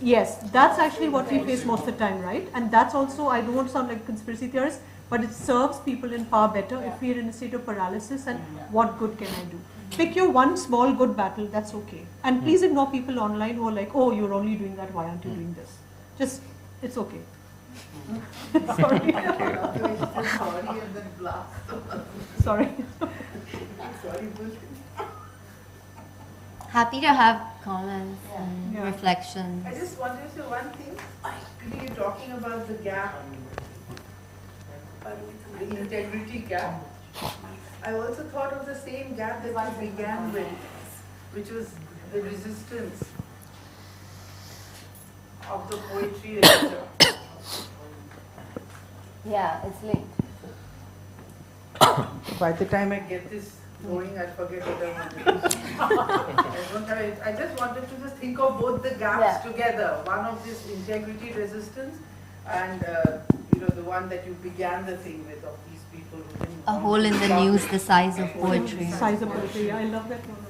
yes, that's actually what we face most of the time, right? And that's also, I don't want to sound like a conspiracy theorist, but it serves people in far better if we are in a state of paralysis and what good can I do? Pick your one small good battle, that's okay. And please ignore people online who are like, oh, you're only doing that, why aren't you doing this? Just, it's okay. Sorry. Sorry and then blast. Sorry. Sorry, Happy to have comments and reflections. I just wanted to say one thing. Today you're talking about the gap, the integrity gap. I also thought of the same gap that we began with, which was the resistance of the poetry editor. Yeah, it's linked. By the time I get this going, I'll forget what I wanted. I just wanted to just think of both the gaps together. One of this integrity resistance and the one that you began the thing with of these people who didn't A hole in the news the size of poetry. Size of poetry, I love that one.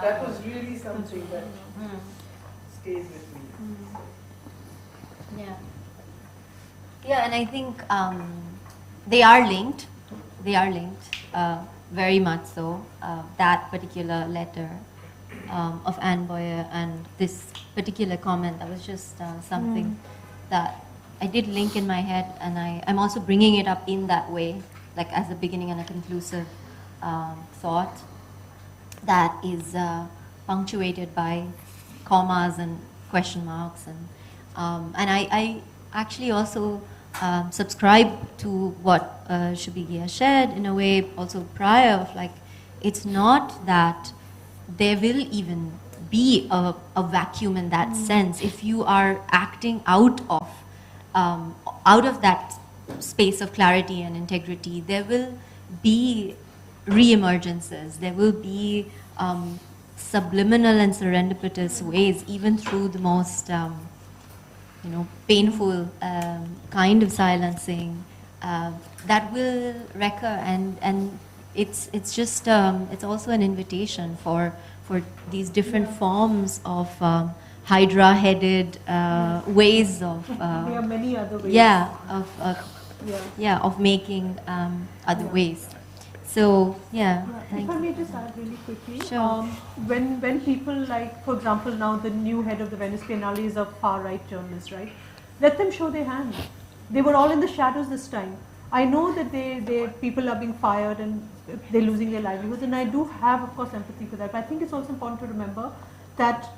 That was really something that stayed with me. Yeah. Yeah, and I think they are linked. They are linked, very much so. That particular letter of Anne Boyer and this particular comment, that was just something that I did link in my head, and I'm also bringing it up in that way, like as a beginning and a conclusive thought that is punctuated by commas and question marks, and I actually also subscribe to what Shubigia shared in a way also prior of like, it's not that there will even be a vacuum in that sense. If you are acting out of that space of clarity and integrity, there will be re-emergences, there will be subliminal and serendipitous ways, even through the most painful kind of silencing that will recur, and it's just it's also an invitation for these different forms of hydra-headed ways of There are many other ways. of making other ways. So yeah, If I may just add really quickly, Sure. When people like, for example, now the new head of the Venice Biennale is a far-right journalist, right? Let them show their hand. They were all in the shadows this time. I know that people are being fired and they're losing their livelihoods, and I do have, of course, empathy for that. But I think it's also important to remember that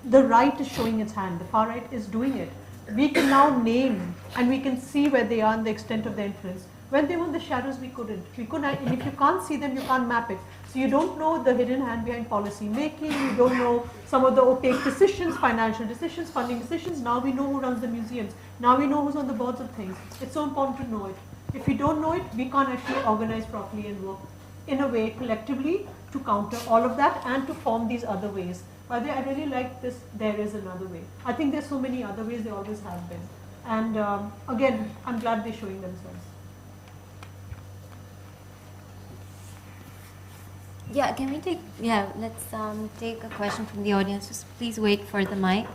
the right is showing its hand. The far right is doing it. We can now name and we can see where they are and the extent of their influence. When they were in the shadows, we couldn't. And if you can't see them, you can't map it. So you don't know the hidden hand behind policy making. You don't know some of the opaque decisions, financial decisions, funding decisions. Now we know who runs the museums. Now we know who's on the boards of things. It's so important to know it. If we don't know it, we can't actually organize properly and work in a way collectively to counter all of that and to form these other ways. By the way, I really like this, there is another way. I think there's so many other ways, there always have been. And again, I'm glad they're showing themselves. Yeah, can we take, let's take a question from the audience. Just please wait for the mic.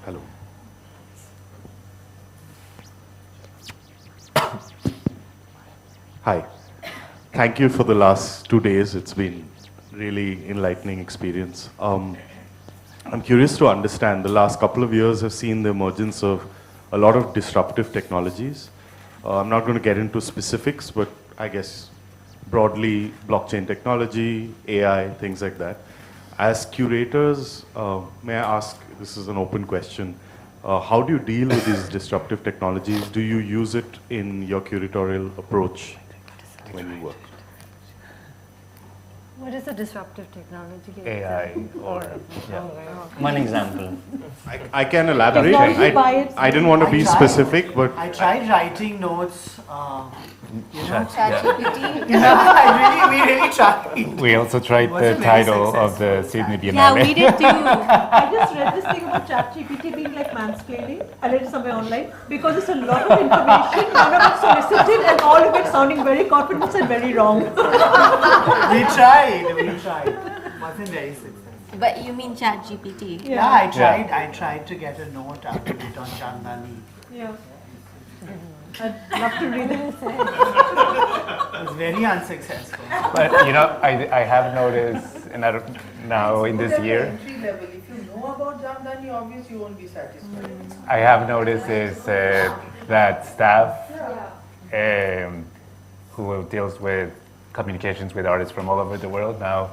Hello. Hi. Thank you for the last 2 days. It's been really enlightening experience. I'm curious to understand, the last couple of years have seen the emergence of a lot of disruptive technologies. I'm not going to get into specifics, but I guess broadly blockchain technology, AI, things like that. As curators, may I ask, this is an open question, how do you deal with these disruptive technologies? Do you use it in your curatorial approach when you work? What is a disruptive technology? AI or One example. I can elaborate. Technology I didn't want to be specific, but I tried writing notes, ChatGPT. we really tried. We also tried Wasn't the very title of successful. the Sydney Biennale. Yeah, we did too. I just read this thing about ChatGPT being like mansplaining. I read it somewhere online because it's a lot of information, none of it solicited, and all of it sounding very confident and very wrong. We tried. Wasn't very successful. But you mean ChatGPT? Yeah, I tried to get a note out of it on Chandani. Yeah. I'd love to read it. It was very unsuccessful. But I have noticed, and I don't, now in this year, Entry level. If you know about Jamdani, obviously you won't be satisfied. I have noticed is that staff who deals with communications with artists from all over the world now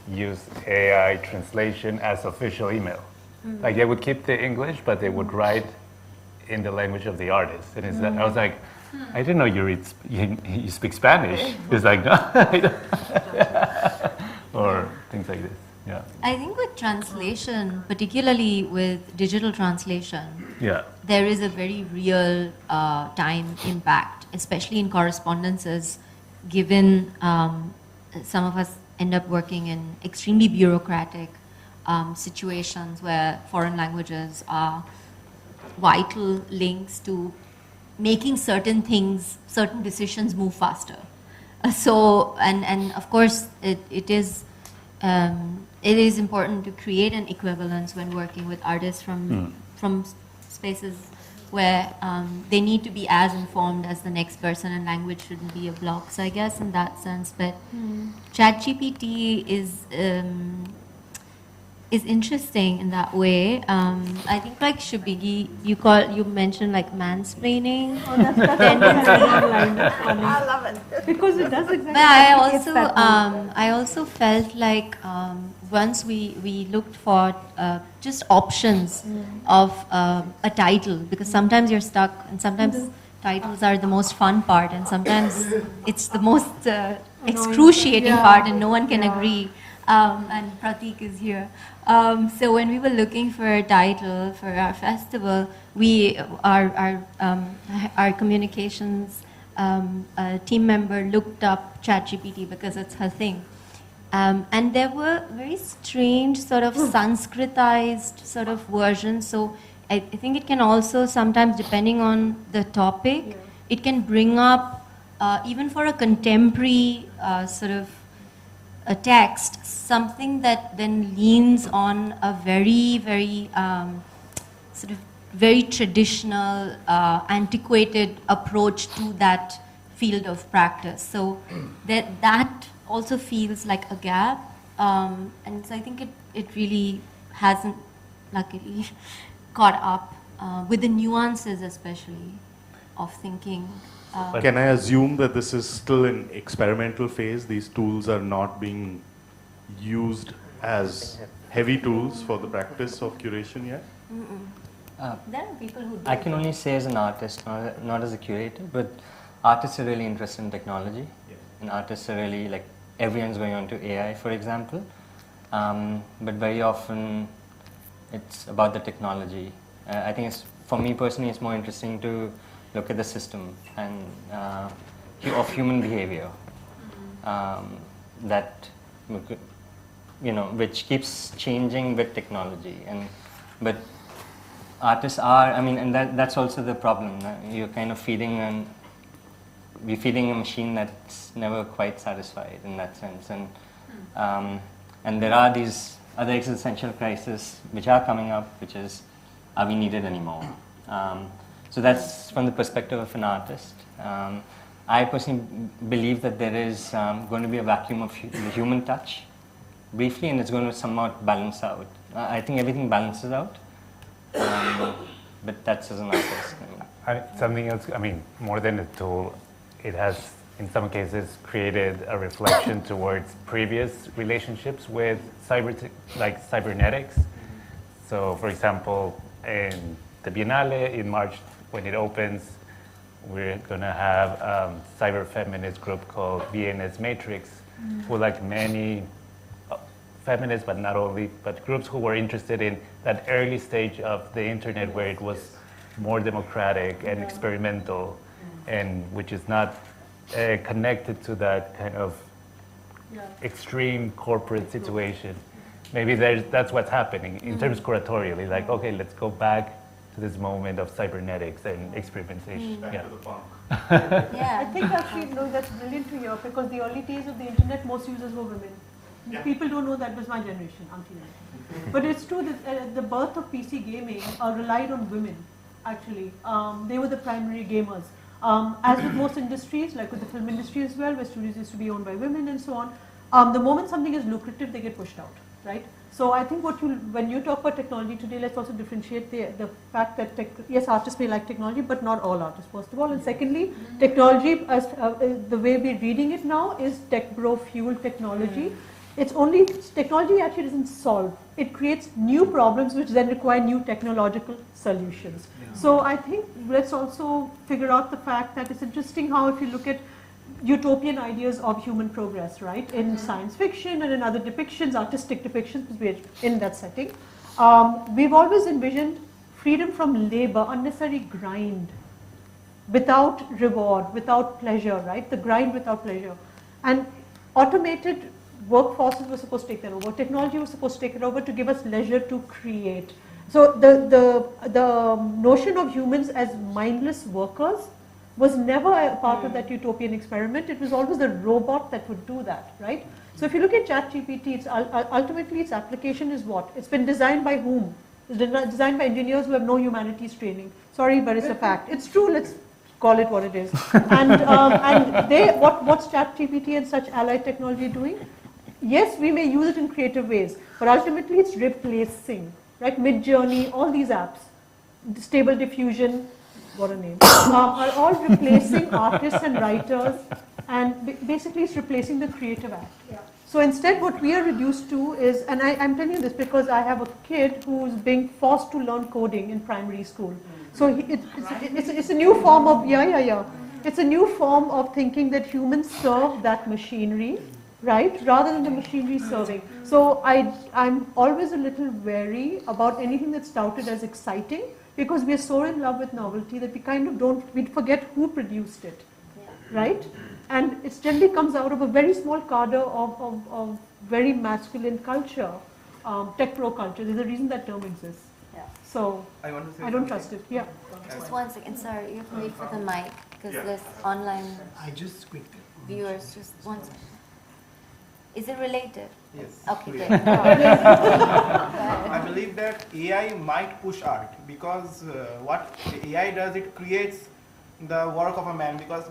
use AI translation as official email. Like they would keep the English, but they would write in the language of the artist. And it's that, I was like, I didn't know you speak Spanish. It's like, no, I don't. Or things like this. Yeah. I think with translation, particularly with digital translation, there is a very real time impact, especially in correspondences, given some of us end up working in extremely bureaucratic situations where foreign languages are vital links to making certain things, certain decisions move faster. So, and of course, it is important to create an equivalence when working with artists from spaces where they need to be as informed as the next person, and language shouldn't be a block. So I guess in that sense, but ChatGPT is interesting in that way. I think like Shubhigi, you mentioned like mansplaining. Oh, that's online. That's funny. I love it. Because it does exactly. But I also felt like once we looked for just options of a title, because sometimes you're stuck, and sometimes titles are the most fun part, and sometimes it's the most excruciating part, and no one can agree. And Pratik is here. So when we were looking for a title for our festival, our communications team member looked up ChatGPT because it's her thing. And there were very strange sort of Sanskritized sort of versions. So I think it can also sometimes, depending on the topic, it can bring up, even for a contemporary sort of a text, something that then leans on a very, very sort of very traditional, antiquated approach to that field of practice. So that also feels like a gap, and so I think it really hasn't, luckily, caught up with the nuances, especially, of thinking. Can I assume that this is still in experimental phase? These tools are not being used as heavy tools for the practice of curation yet? There are people who do I can only say as an artist, not as a curator, but artists are really interested in technology. Yes. And artists are really, like, everyone's going on to AI, for example. But very often it's about the technology. I think for me personally, it's more interesting to look at the system and of human behavior that, which keeps changing with technology. But artists are, and that's also the problem. You're kind of feeding a machine that's never quite satisfied in that sense. And there are these other existential crises which are coming up, which is, are we needed anymore? So that's from the perspective of an artist. I personally believe that there is going to be a vacuum of the human touch, briefly, and it's going to somewhat balance out. I think everything balances out, but that's as an artist. Something else, more than a tool, it has, in some cases, created a reflection towards previous relationships with cybernetics. So, for example, in the Biennale in March, when it opens, we're going to have a cyber-feminist group called BNS Matrix, who, like many feminists, but not only, but groups who were interested in that early stage of the internet where it was more democratic and experimental, and which is not connected to that kind of extreme corporate situation. Maybe that's what's happening in terms curatorially, like, okay, let's go back to this moment of cybernetics and experimentation. Back to the punk. I think actually, that's brilliant to hear, because the early days of the internet, most users were women. People don't know that was my generation, until now. But it's true that the birth of PC gaming relied on women, actually. They were the primary gamers. As with most industries, like with the film industry as well, where studios used to be owned by women and so on, the moment something is lucrative, they get pushed out, right? So I think when you talk about technology today, let's also differentiate the fact that, yes, artists may like technology, but not all artists, first of all. And secondly, technology, as the way we're reading it now, is tech bro fueled technology. Technology actually doesn't solve. It creates new problems which then require new technological solutions. So I think let's also figure out the fact that it's interesting how, if you look at utopian ideas of human progress, right, in science fiction and in other depictions, artistic depictions, because we're in that setting, we've always envisioned freedom from labor, unnecessary grind, without reward, without pleasure, right, the grind without pleasure. And automated workforces were supposed to take that over. Technology was supposed to take it over to give us leisure to create. So the notion of humans as mindless workers was never a part of that utopian experiment. It was always the robot that would do that, right? So if you look at ChatGPT, ultimately its application is what? It's been designed by whom? It's designed by engineers who have no humanities training. Sorry, but it's a fact. It's true. Let's call it what it is. And what's ChatGPT and such allied technology doing? Yes, we may use it in creative ways, but ultimately it's replacing, right? Mid-Journey, all these apps, Stable Diffusion, what a name, are all replacing artists and writers, and basically it's replacing the creative act. So instead what we are reduced to is, and I'm telling you this because I have a kid who's being forced to learn coding in primary school. So it's a new form of, it's a new form of thinking that humans serve that machinery, right, rather than the machinery serving. So I'm always a little wary about anything that's touted as exciting, because we're so in love with novelty that we kind of we forget who produced it, right? And it generally comes out of a very small cadre of very masculine culture, tech pro culture. There's a reason that term exists. So I don't trust it. Just 1 second, sorry, you have to wait for the mic, because there's online viewers. Just 1 second. Is it related? Yes. Okay, good. I believe that AI might push art, because what AI does, it creates the work of a man, because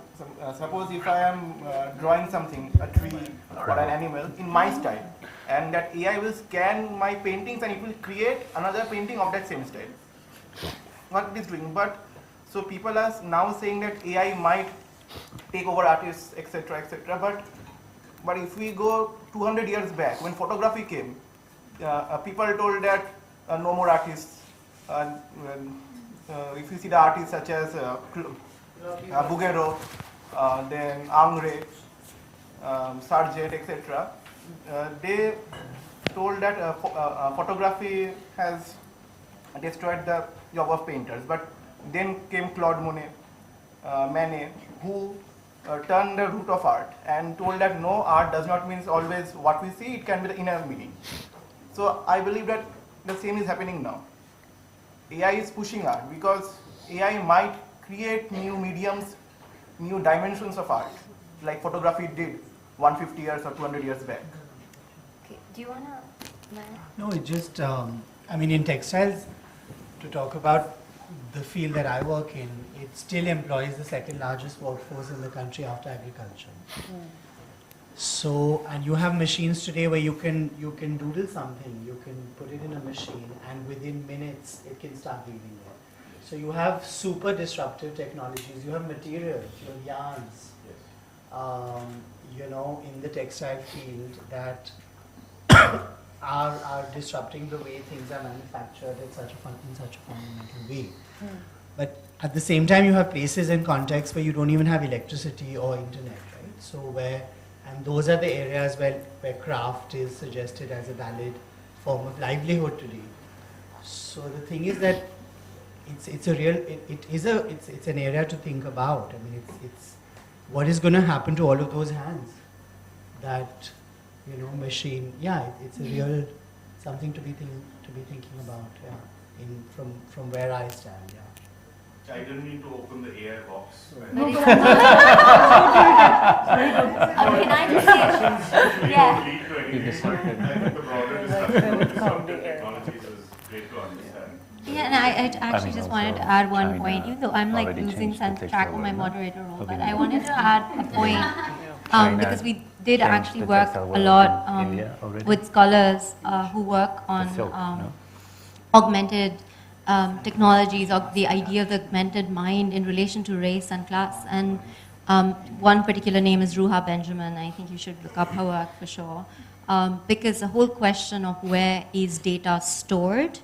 suppose if I am drawing something, a tree or an animal in my style, and that AI will scan my paintings and it will create another painting of that same style. What it is doing, but so people are now saying that AI might take over artists, etc., etc. But if we go 200 years back, when photography came, people told that no more artists. If you see the artists such as Bouguereau, then Angre, Sargent, etc., they told that photography has destroyed the job of painters. But then came Claude Monet, Manet, who turned the root of art and told that no, art does not mean always what we see, it can be the inner meaning. So I believe that the same is happening now. AI is pushing art because AI might create new mediums, new dimensions of art, like photography did 150 years or 200 years back. Okay. Do you want to? No, it just, I mean, in textiles, to talk about the field that I work in, it still employs the second largest workforce in the country after agriculture. So, and you have machines today where you can doodle something, you can put it in a machine, and within minutes it can start weaving it. So you have super disruptive technologies. You have materials, you have yarns, you know, in the textile field that are disrupting the way things are manufactured in such a fundamental way. But at the same time, you have places and contexts where you don't even have electricity or internet, right? So and those are the areas where craft is suggested as a valid form of livelihood today. So the thing is that it's an area to think about. I mean, it's what is going to happen to all of those hands? That, you know, machine. Yeah, it's a real something to be thinking about. Yeah, from where I stand. Yeah. I didn't need to open the AI box. No, but can I just say? Yeah. I think the broader discussion of disruptive technologies is great to understand. Yeah, and I actually just wanted to add one point, even though I'm like losing some track of my moderator role, but I wanted to add a point because we did actually work a lot with scholars who work on augmented technologies, or the idea of the augmented mind in relation to race and class. And one particular name is Ruha Benjamin. I think you should look up her work for sure. Because the whole question of where is data stored,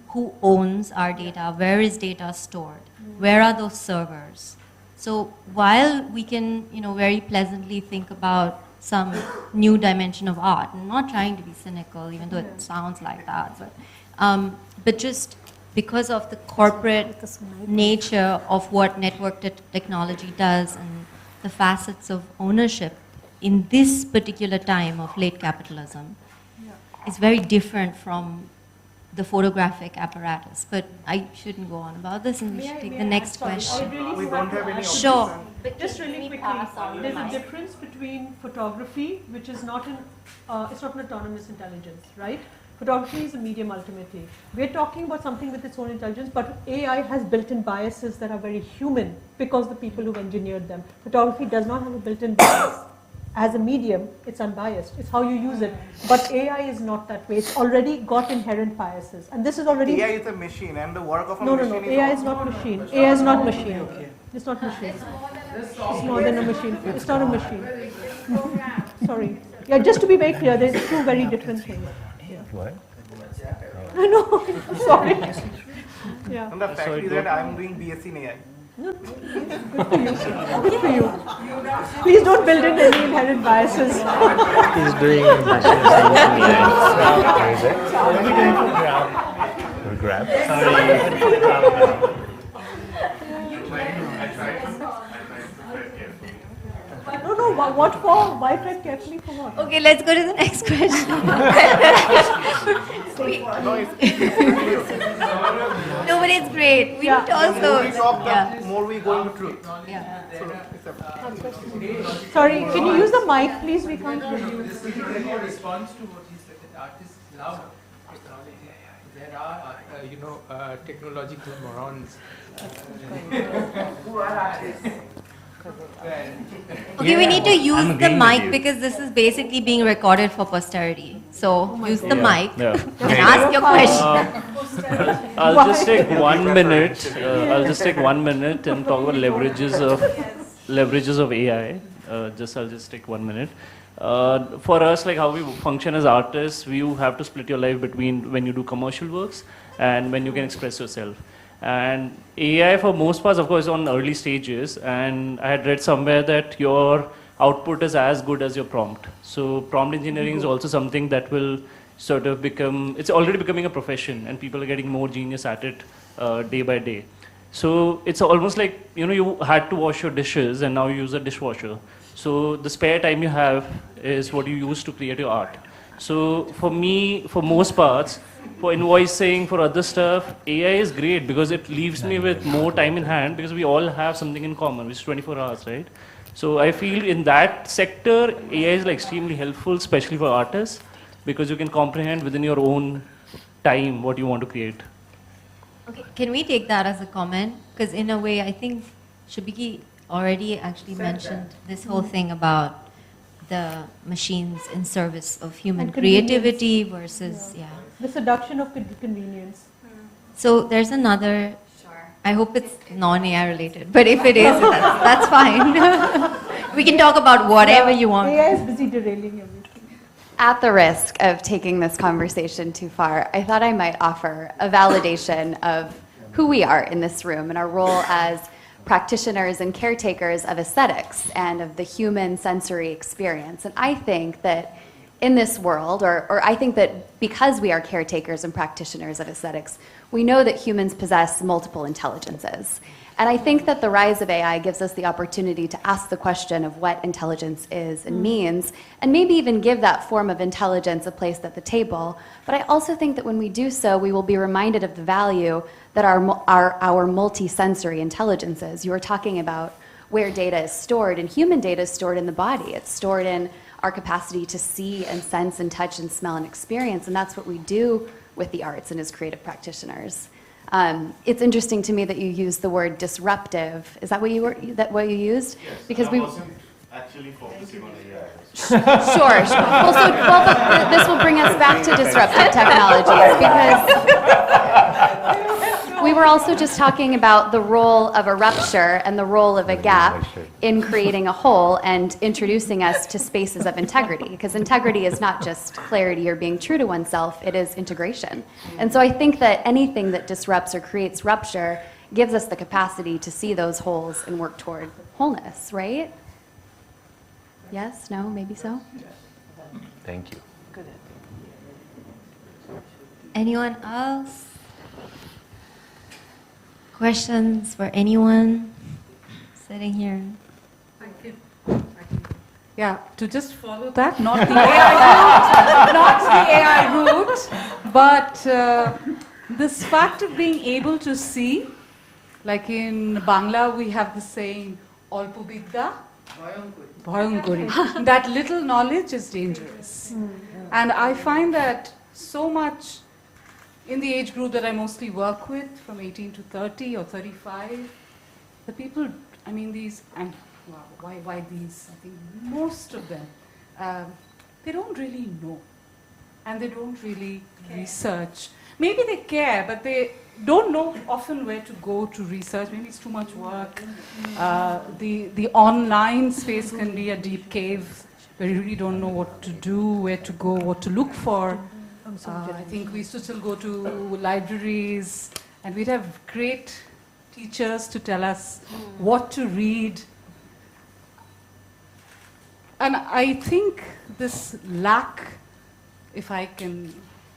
who owns our data, where is data stored, where are those servers? So while we can, you know, very pleasantly think about some new dimension of art, and not trying to be cynical, even though it sounds like that, but just because of the corporate nature of what network technology does and the facets of ownership in this particular time of late capitalism is very different from the photographic apparatus. But I shouldn't go on about this, and we should take the next question. We don't have any. Sure. But just really quickly, there's a difference between photography, which is not it's not an autonomous intelligence, right? Photography is a medium ultimately. We're talking about something with its own intelligence, but AI has built-in biases that are very human because the people who've engineered them. Photography does not have a built-in bias. As a medium, it's unbiased. It's how you use it. But AI is not that way. It's already got inherent biases. And this is already... AI is a machine, and the work of a machine is... No, AI is not machine. AI is not machine. Okay. It's not machine. It's more than a machine. It's not a machine. Sorry. Yeah, just to be very clear, there's two very different things. What? I know. Sorry. Yeah. And the fact is that I'm doing BSc in AI. No, good for you. Good for you. Please don't build in any inherent biases. He's doing bachelor's science in AI. Where is it? What are we doing for grab? For grab? No, what for? Why tread carefully for what? Okay, let's go to the next question. No, but it's great. We need to also... The more we talk, the more we go into truth. Yeah. Sorry, can you use the mic, please? We can't hear you. This is a response to what he said, that artists love technology. They're are, technological morons. Who are artists? Okay, we need to use I'm the agreeing with mic you. because this is basically being recorded for posterity. So use the mic Yeah. and ask your question. I'll just take 1 minute. I'll just take 1 minute and talk about leverages of AI. I'll just take 1 minute. For us, like how we function as artists, you have to split your life between when you do commercial works and when you can express yourself. And AI, for most parts, of course, on early stages. And I had read somewhere that your output is as good as your prompt. So prompt engineering is also something that will sort of become, it's already becoming a profession, and people are getting more genius at it day by day. So it's almost like, you had to wash your dishes and now you use a dishwasher. So the spare time you have is what you use to create your art. So for me, for most parts, for invoicing, for other stuff, AI is great because it leaves me with more time in hand because we all have something in common, which is 24 hours, right? So I feel in that sector, AI is like extremely helpful, especially for artists, because you can comprehend within your own time what you want to create. Okay, can we take that as a comment? Because in a way, I think Shubiki already actually mentioned this whole thing about the machines in service of human And convenience. creativity versus, The seduction of convenience. So there's another, I hope it's non-AI related, but if it is, that's fine. We can talk about whatever you want. AI is busy derailing everything. At the risk of taking this conversation too far, I thought I might offer a validation of who we are in this room and our role as practitioners and caretakers of aesthetics and of the human sensory experience. And I think that in this world, or I think that because we are caretakers and practitioners of aesthetics, we know that humans possess multiple intelligences. And I think that the rise of AI gives us the opportunity to ask the question of what intelligence is and means, and maybe even give that form of intelligence a place at the table. But I also think that when we do so, we will be reminded of the value that our multi-sensory intelligences. You were talking about where data is stored, and human data is stored in the body. It's stored in our capacity to see and sense and touch and smell and experience, and that's what we do with the arts and as creative practitioners. It's interesting to me that you used the word disruptive. Is that what you used? Yes, because I wasn't actually focusing on AI. Sure. Well, this will bring us back to disruptive technologies because we were also just talking about the role of a rupture and the role of a gap in creating a whole and introducing us to spaces of integrity, because integrity is not just clarity or being true to oneself, it is integration. And so I think that anything that disrupts or creates rupture gives us the capacity to see those holes and work toward wholeness, right? Yes? No? Maybe so? Thank you. Anyone else? Questions for anyone sitting here? Thank you. Yeah, to just follow that, not the AI route, but this fact of being able to see, like in Bangla we have the saying, Olpo Bidya, Bhayankari. That little knowledge is dangerous. And I find that so much in the age group that I mostly work with, from 18 to 30 or 35, the people, I mean these, and why these? I think most of them, they don't really know. And they don't really research. Maybe they care, but they don't know often where to go to research. Maybe it's too much work. The online space can be a deep cave where you really don't know what to do, where to go, what to look for. I think we used to still go to libraries, and we'd have great teachers to tell us what to read. And I think this lack, if I can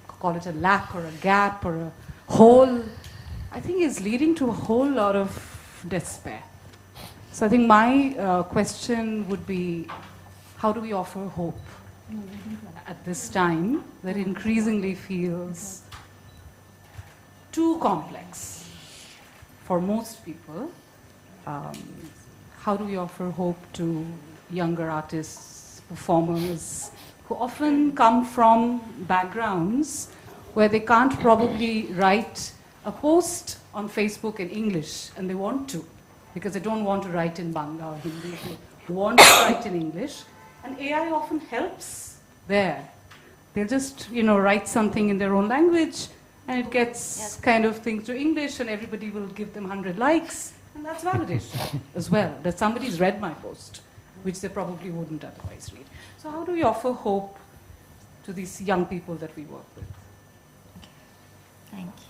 call it a lack or a gap or a hole, I think is leading to a whole lot of despair. So I think my question would be, how do we offer hope at this time that increasingly feels too complex for most people? How do we offer hope to younger artists, performers, who often come from backgrounds where they can't probably write a post on Facebook in English, and they want to, because they don't want to write in Bangla or Hindi. They want to write in English, and AI often helps there. They'll just, write something in their own language, and it gets kind of things to English, and everybody will give them 100 likes, and that's validation as well, that somebody's read my post, which they probably wouldn't otherwise read. So how do we offer hope to these young people that we work with? Thank you.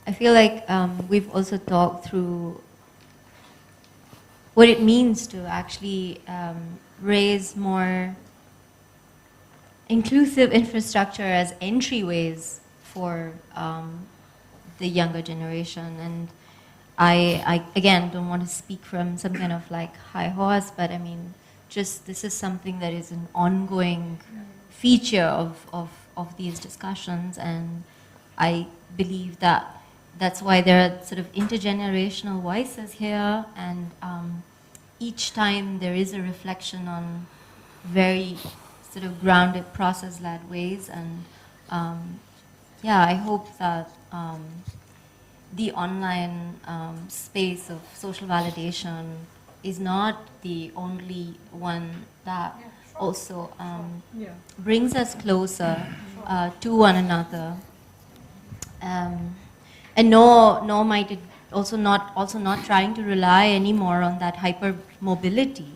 I feel like we've also talked through what it means to actually raise more inclusive infrastructure as entryways for the younger generation. And I again don't want to speak from some kind of like high horse, but I mean, just this is something that is an ongoing feature of these discussions, and I believe that that's why there are sort of intergenerational voices here, and each time there is a reflection on very sort of grounded, process-led ways, and I hope that the online space of social validation is not the only one that also brings us closer to one another, and nor might it also not trying to rely anymore on that hypermobility,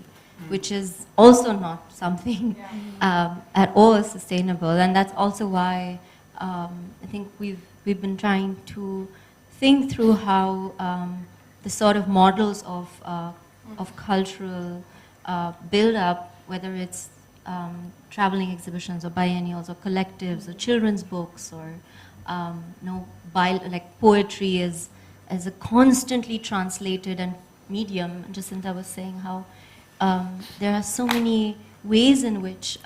which is also not something at all sustainable. And that's also why I think we've been trying to think through how the sort of models of cultural build-up, whether it's traveling exhibitions or biennials or collectives or children's books or like poetry as a constantly translated and medium. Jacinta was saying how there are so many ways in which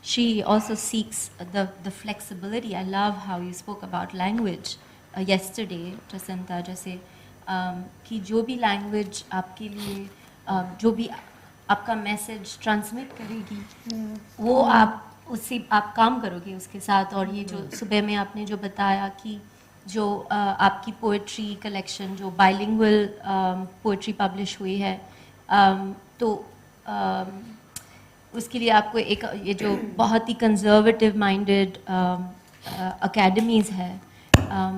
she also seeks the flexibility. I love how you spoke about language yesterday, Jacinta, जैसे कि जो भी language आपके लिए जो भी आपका message transmit करेगी वो आप उससे आप काम करोगे उसके साथ। और ये जो सुबह में आपने जो बताया कि जो आपकी पोएट्री कलेक्शन जो बाइलिंगुअल पोएट्री पब्लिश हुई है, तो उसके लिए आपको एक ये जो बहुत ही कंजर्वेटिव माइंडेड अकेडमीज़ है,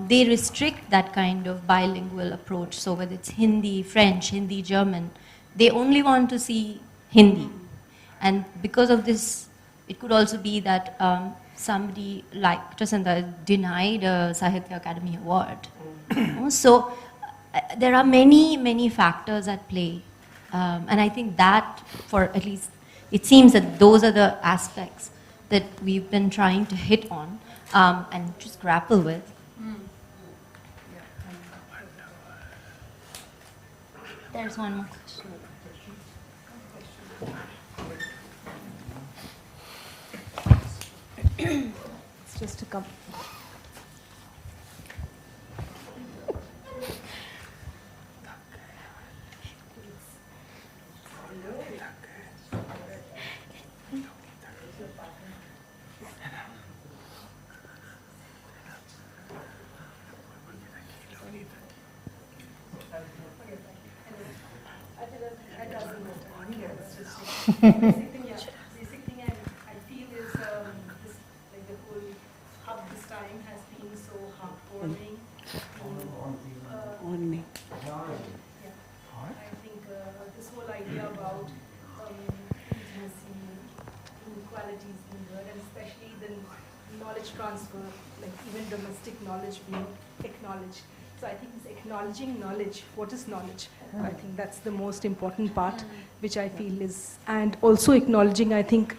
they restrict that kind of bilingual approach. So whether it's Hindi, French, Hindi, German, they only want to see Hindi. And because of this, it could also be that somebody like Jacinta denied a Sahitya Academy Award. So there are many, many factors at play. And I think that, for at least, it seems that those are the aspects that we've been trying to hit on and just grapple with. There's one more question. It's just a couple. Basic thing I feel is this, like the whole hub this time has been so heartwarming. On me. I think this whole idea about intimacy, inequalities being good, and especially the knowledge transfer, like even domestic knowledge being acknowledged. So I think it's acknowledging knowledge. What is knowledge? I think that's the most important part, which I feel is, and also acknowledging, I think,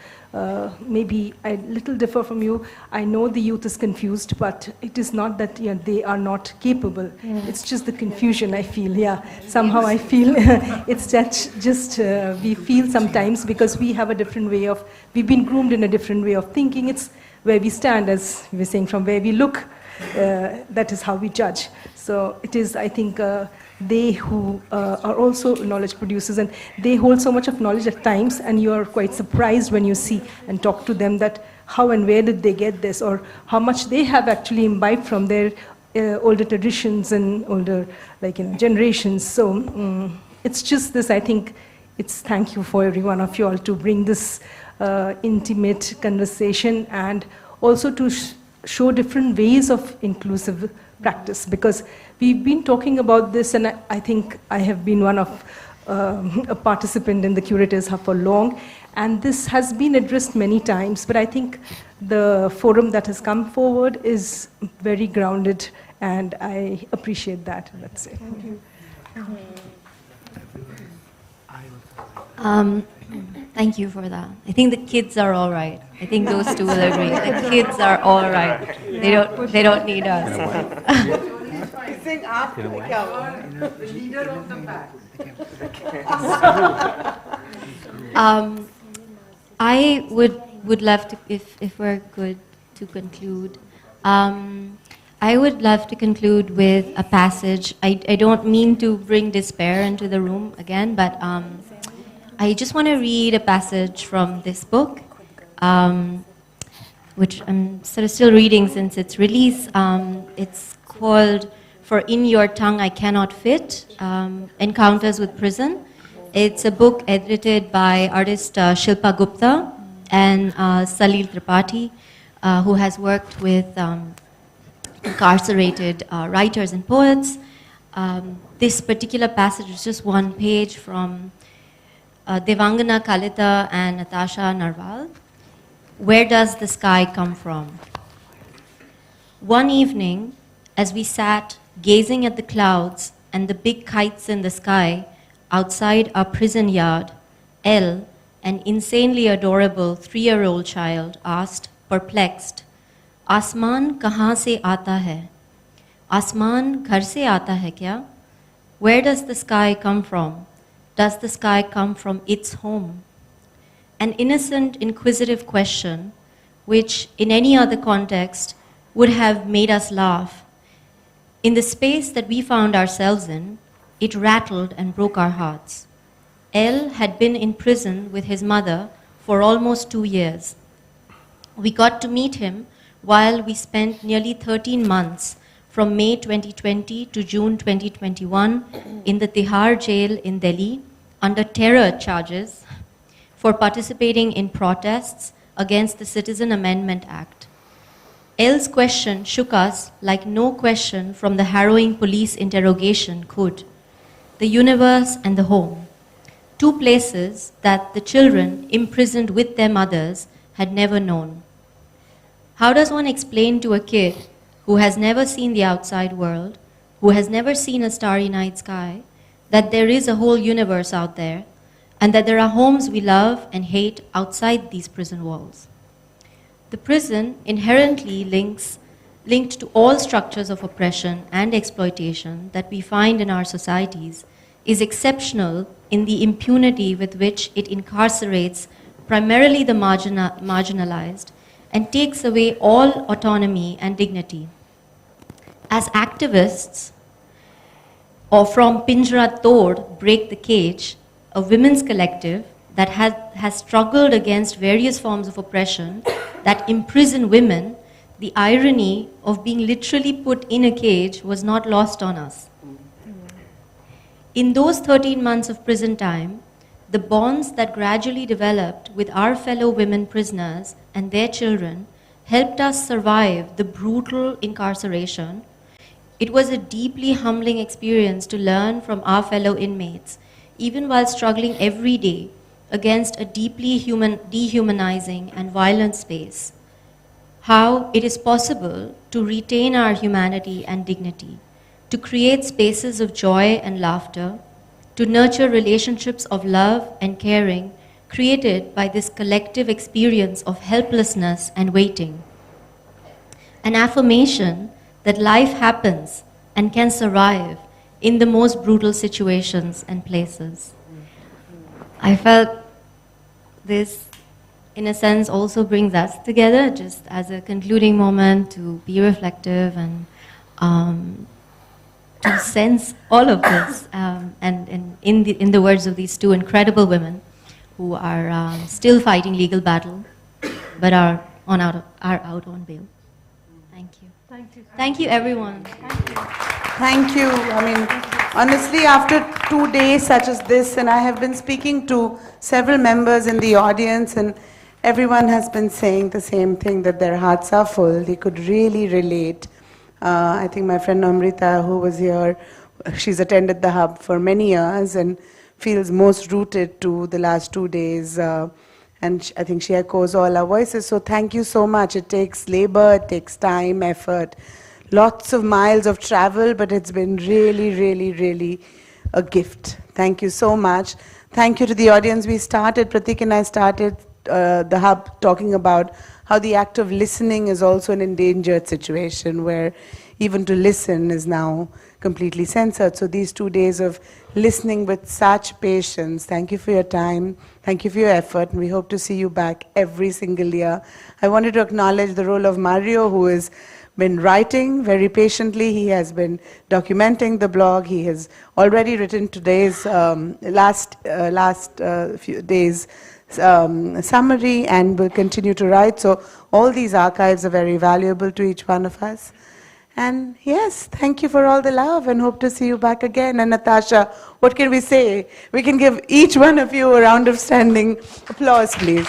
maybe I little differ from you. I know the youth is confused, but it is not that they are not capable. It's just the confusion, I feel, Somehow I feel it's just we feel sometimes because we have a different way of, we've been groomed in a different way of thinking. It's where we stand, as we were saying, from where we look, that is how we judge. So it is, I think, they who are also knowledge producers, and they hold so much of knowledge at times, and you are quite surprised when you see and talk to them that how and where did they get this, or how much they have actually imbibed from their older traditions and older generations. So it's just this, I think, it's thank you for every one of you all to bring this intimate conversation, and also to show different ways of inclusive practice, because we've been talking about this, and I think I have been one of a participant in the Curators Hub for long, and this has been addressed many times, but I think the forum that has come forward is very grounded, and I appreciate that. That's it. Thank you. Thank you for that. I think the kids are all right. I think those two will agree. The kids are all right. They don't need us. Sing after the leader of the pack. I would love to, if we're good to conclude, I would love to conclude with a passage. I don't mean to bring despair into the room again, but I just want to read a passage from this book, which I'm sort of still reading since its release. It's called For In Your Tongue I Cannot Fit, Encounters with Prison. It's a book edited by artist Shilpa Gupta and Salil Tripathi, who has worked with incarcerated writers and poets. This particular passage is just one page from Devangana Kalita and Natasha Narwal. Where does the sky come from? One evening, as we sat gazing at the clouds and the big kites in the sky outside our prison yard, Elle, an insanely adorable 3-year-old child, asked, perplexed, "Asman kahan se aata hai? Asman ghar se aata hai kya? Where does the sky come from? Does the sky come from its home?" An innocent, inquisitive question, which in any other context would have made us laugh. In the space that we found ourselves in, it rattled and broke our hearts. Elle had been in prison with his mother for almost 2 years. We got to meet him while we spent nearly 13 months from May 2020 to June 2021 in the Tihar jail in Delhi under terror charges for participating in protests against the Citizen Amendment Act. Elle's question shook us like no question from the harrowing police interrogation could. The universe and the home, two places that the children imprisoned with their mothers had never known. How does one explain to a kid who has never seen the outside world, who has never seen a starry night sky, that there is a whole universe out there, and that there are homes we love and hate outside these prison walls? The prison, inherently linked to all structures of oppression and exploitation that we find in our societies, is exceptional in the impunity with which it incarcerates primarily the marginalized and takes away all autonomy and dignity. As activists, or from Pinjra Tod, Break the Cage, a women's collective that has struggled against various forms of oppression that imprison women, the irony of being literally put in a cage was not lost on us. In those 13 months of prison time, the bonds that gradually developed with our fellow women prisoners and their children helped us survive the brutal incarceration. It was a deeply humbling experience to learn from our fellow inmates, even while struggling every day against a deeply dehumanizing and violent space, how it is possible to retain our humanity and dignity, to create spaces of joy and laughter, to nurture relationships of love and caring created by this collective experience of helplessness and waiting. An affirmation that life happens and can survive in the most brutal situations and places. I felt this in a sense, also brings us together, just as a concluding moment to be reflective and to sense all of this. And in the words of these two incredible women who are still fighting legal battle, but are out on bail. Thank you. Thank you. Thank you, everyone. Thank you. I mean, honestly, after 2 days such as this, and I have been speaking to several members in the audience, and everyone has been saying the same thing, that their hearts are full. They could really relate. I think my friend Amrita, who was here, she's attended the hub for many years and feels most rooted to the last 2 days. And I think she echoes all our voices. So thank you so much. It takes labor, it takes time, effort, lots of miles of travel, but it's been really, really, really a gift. Thank you so much. Thank you to the audience. We started, Pratik and I started the hub talking about how the act of listening is also an endangered situation where even to listen is now completely censored. So these 2 days of listening with such patience, thank you for your time, thank you for your effort, and we hope to see you back every single year. I wanted to acknowledge the role of Mario, who has been writing very patiently. He has been documenting the blog. He has already written today's last few days summary and will continue to write. So all these archives are very valuable to each one of us. And yes, thank you for all the love and hope to see you back again. And Natasha, what can we say? We can give each one of you a round of standing applause, please.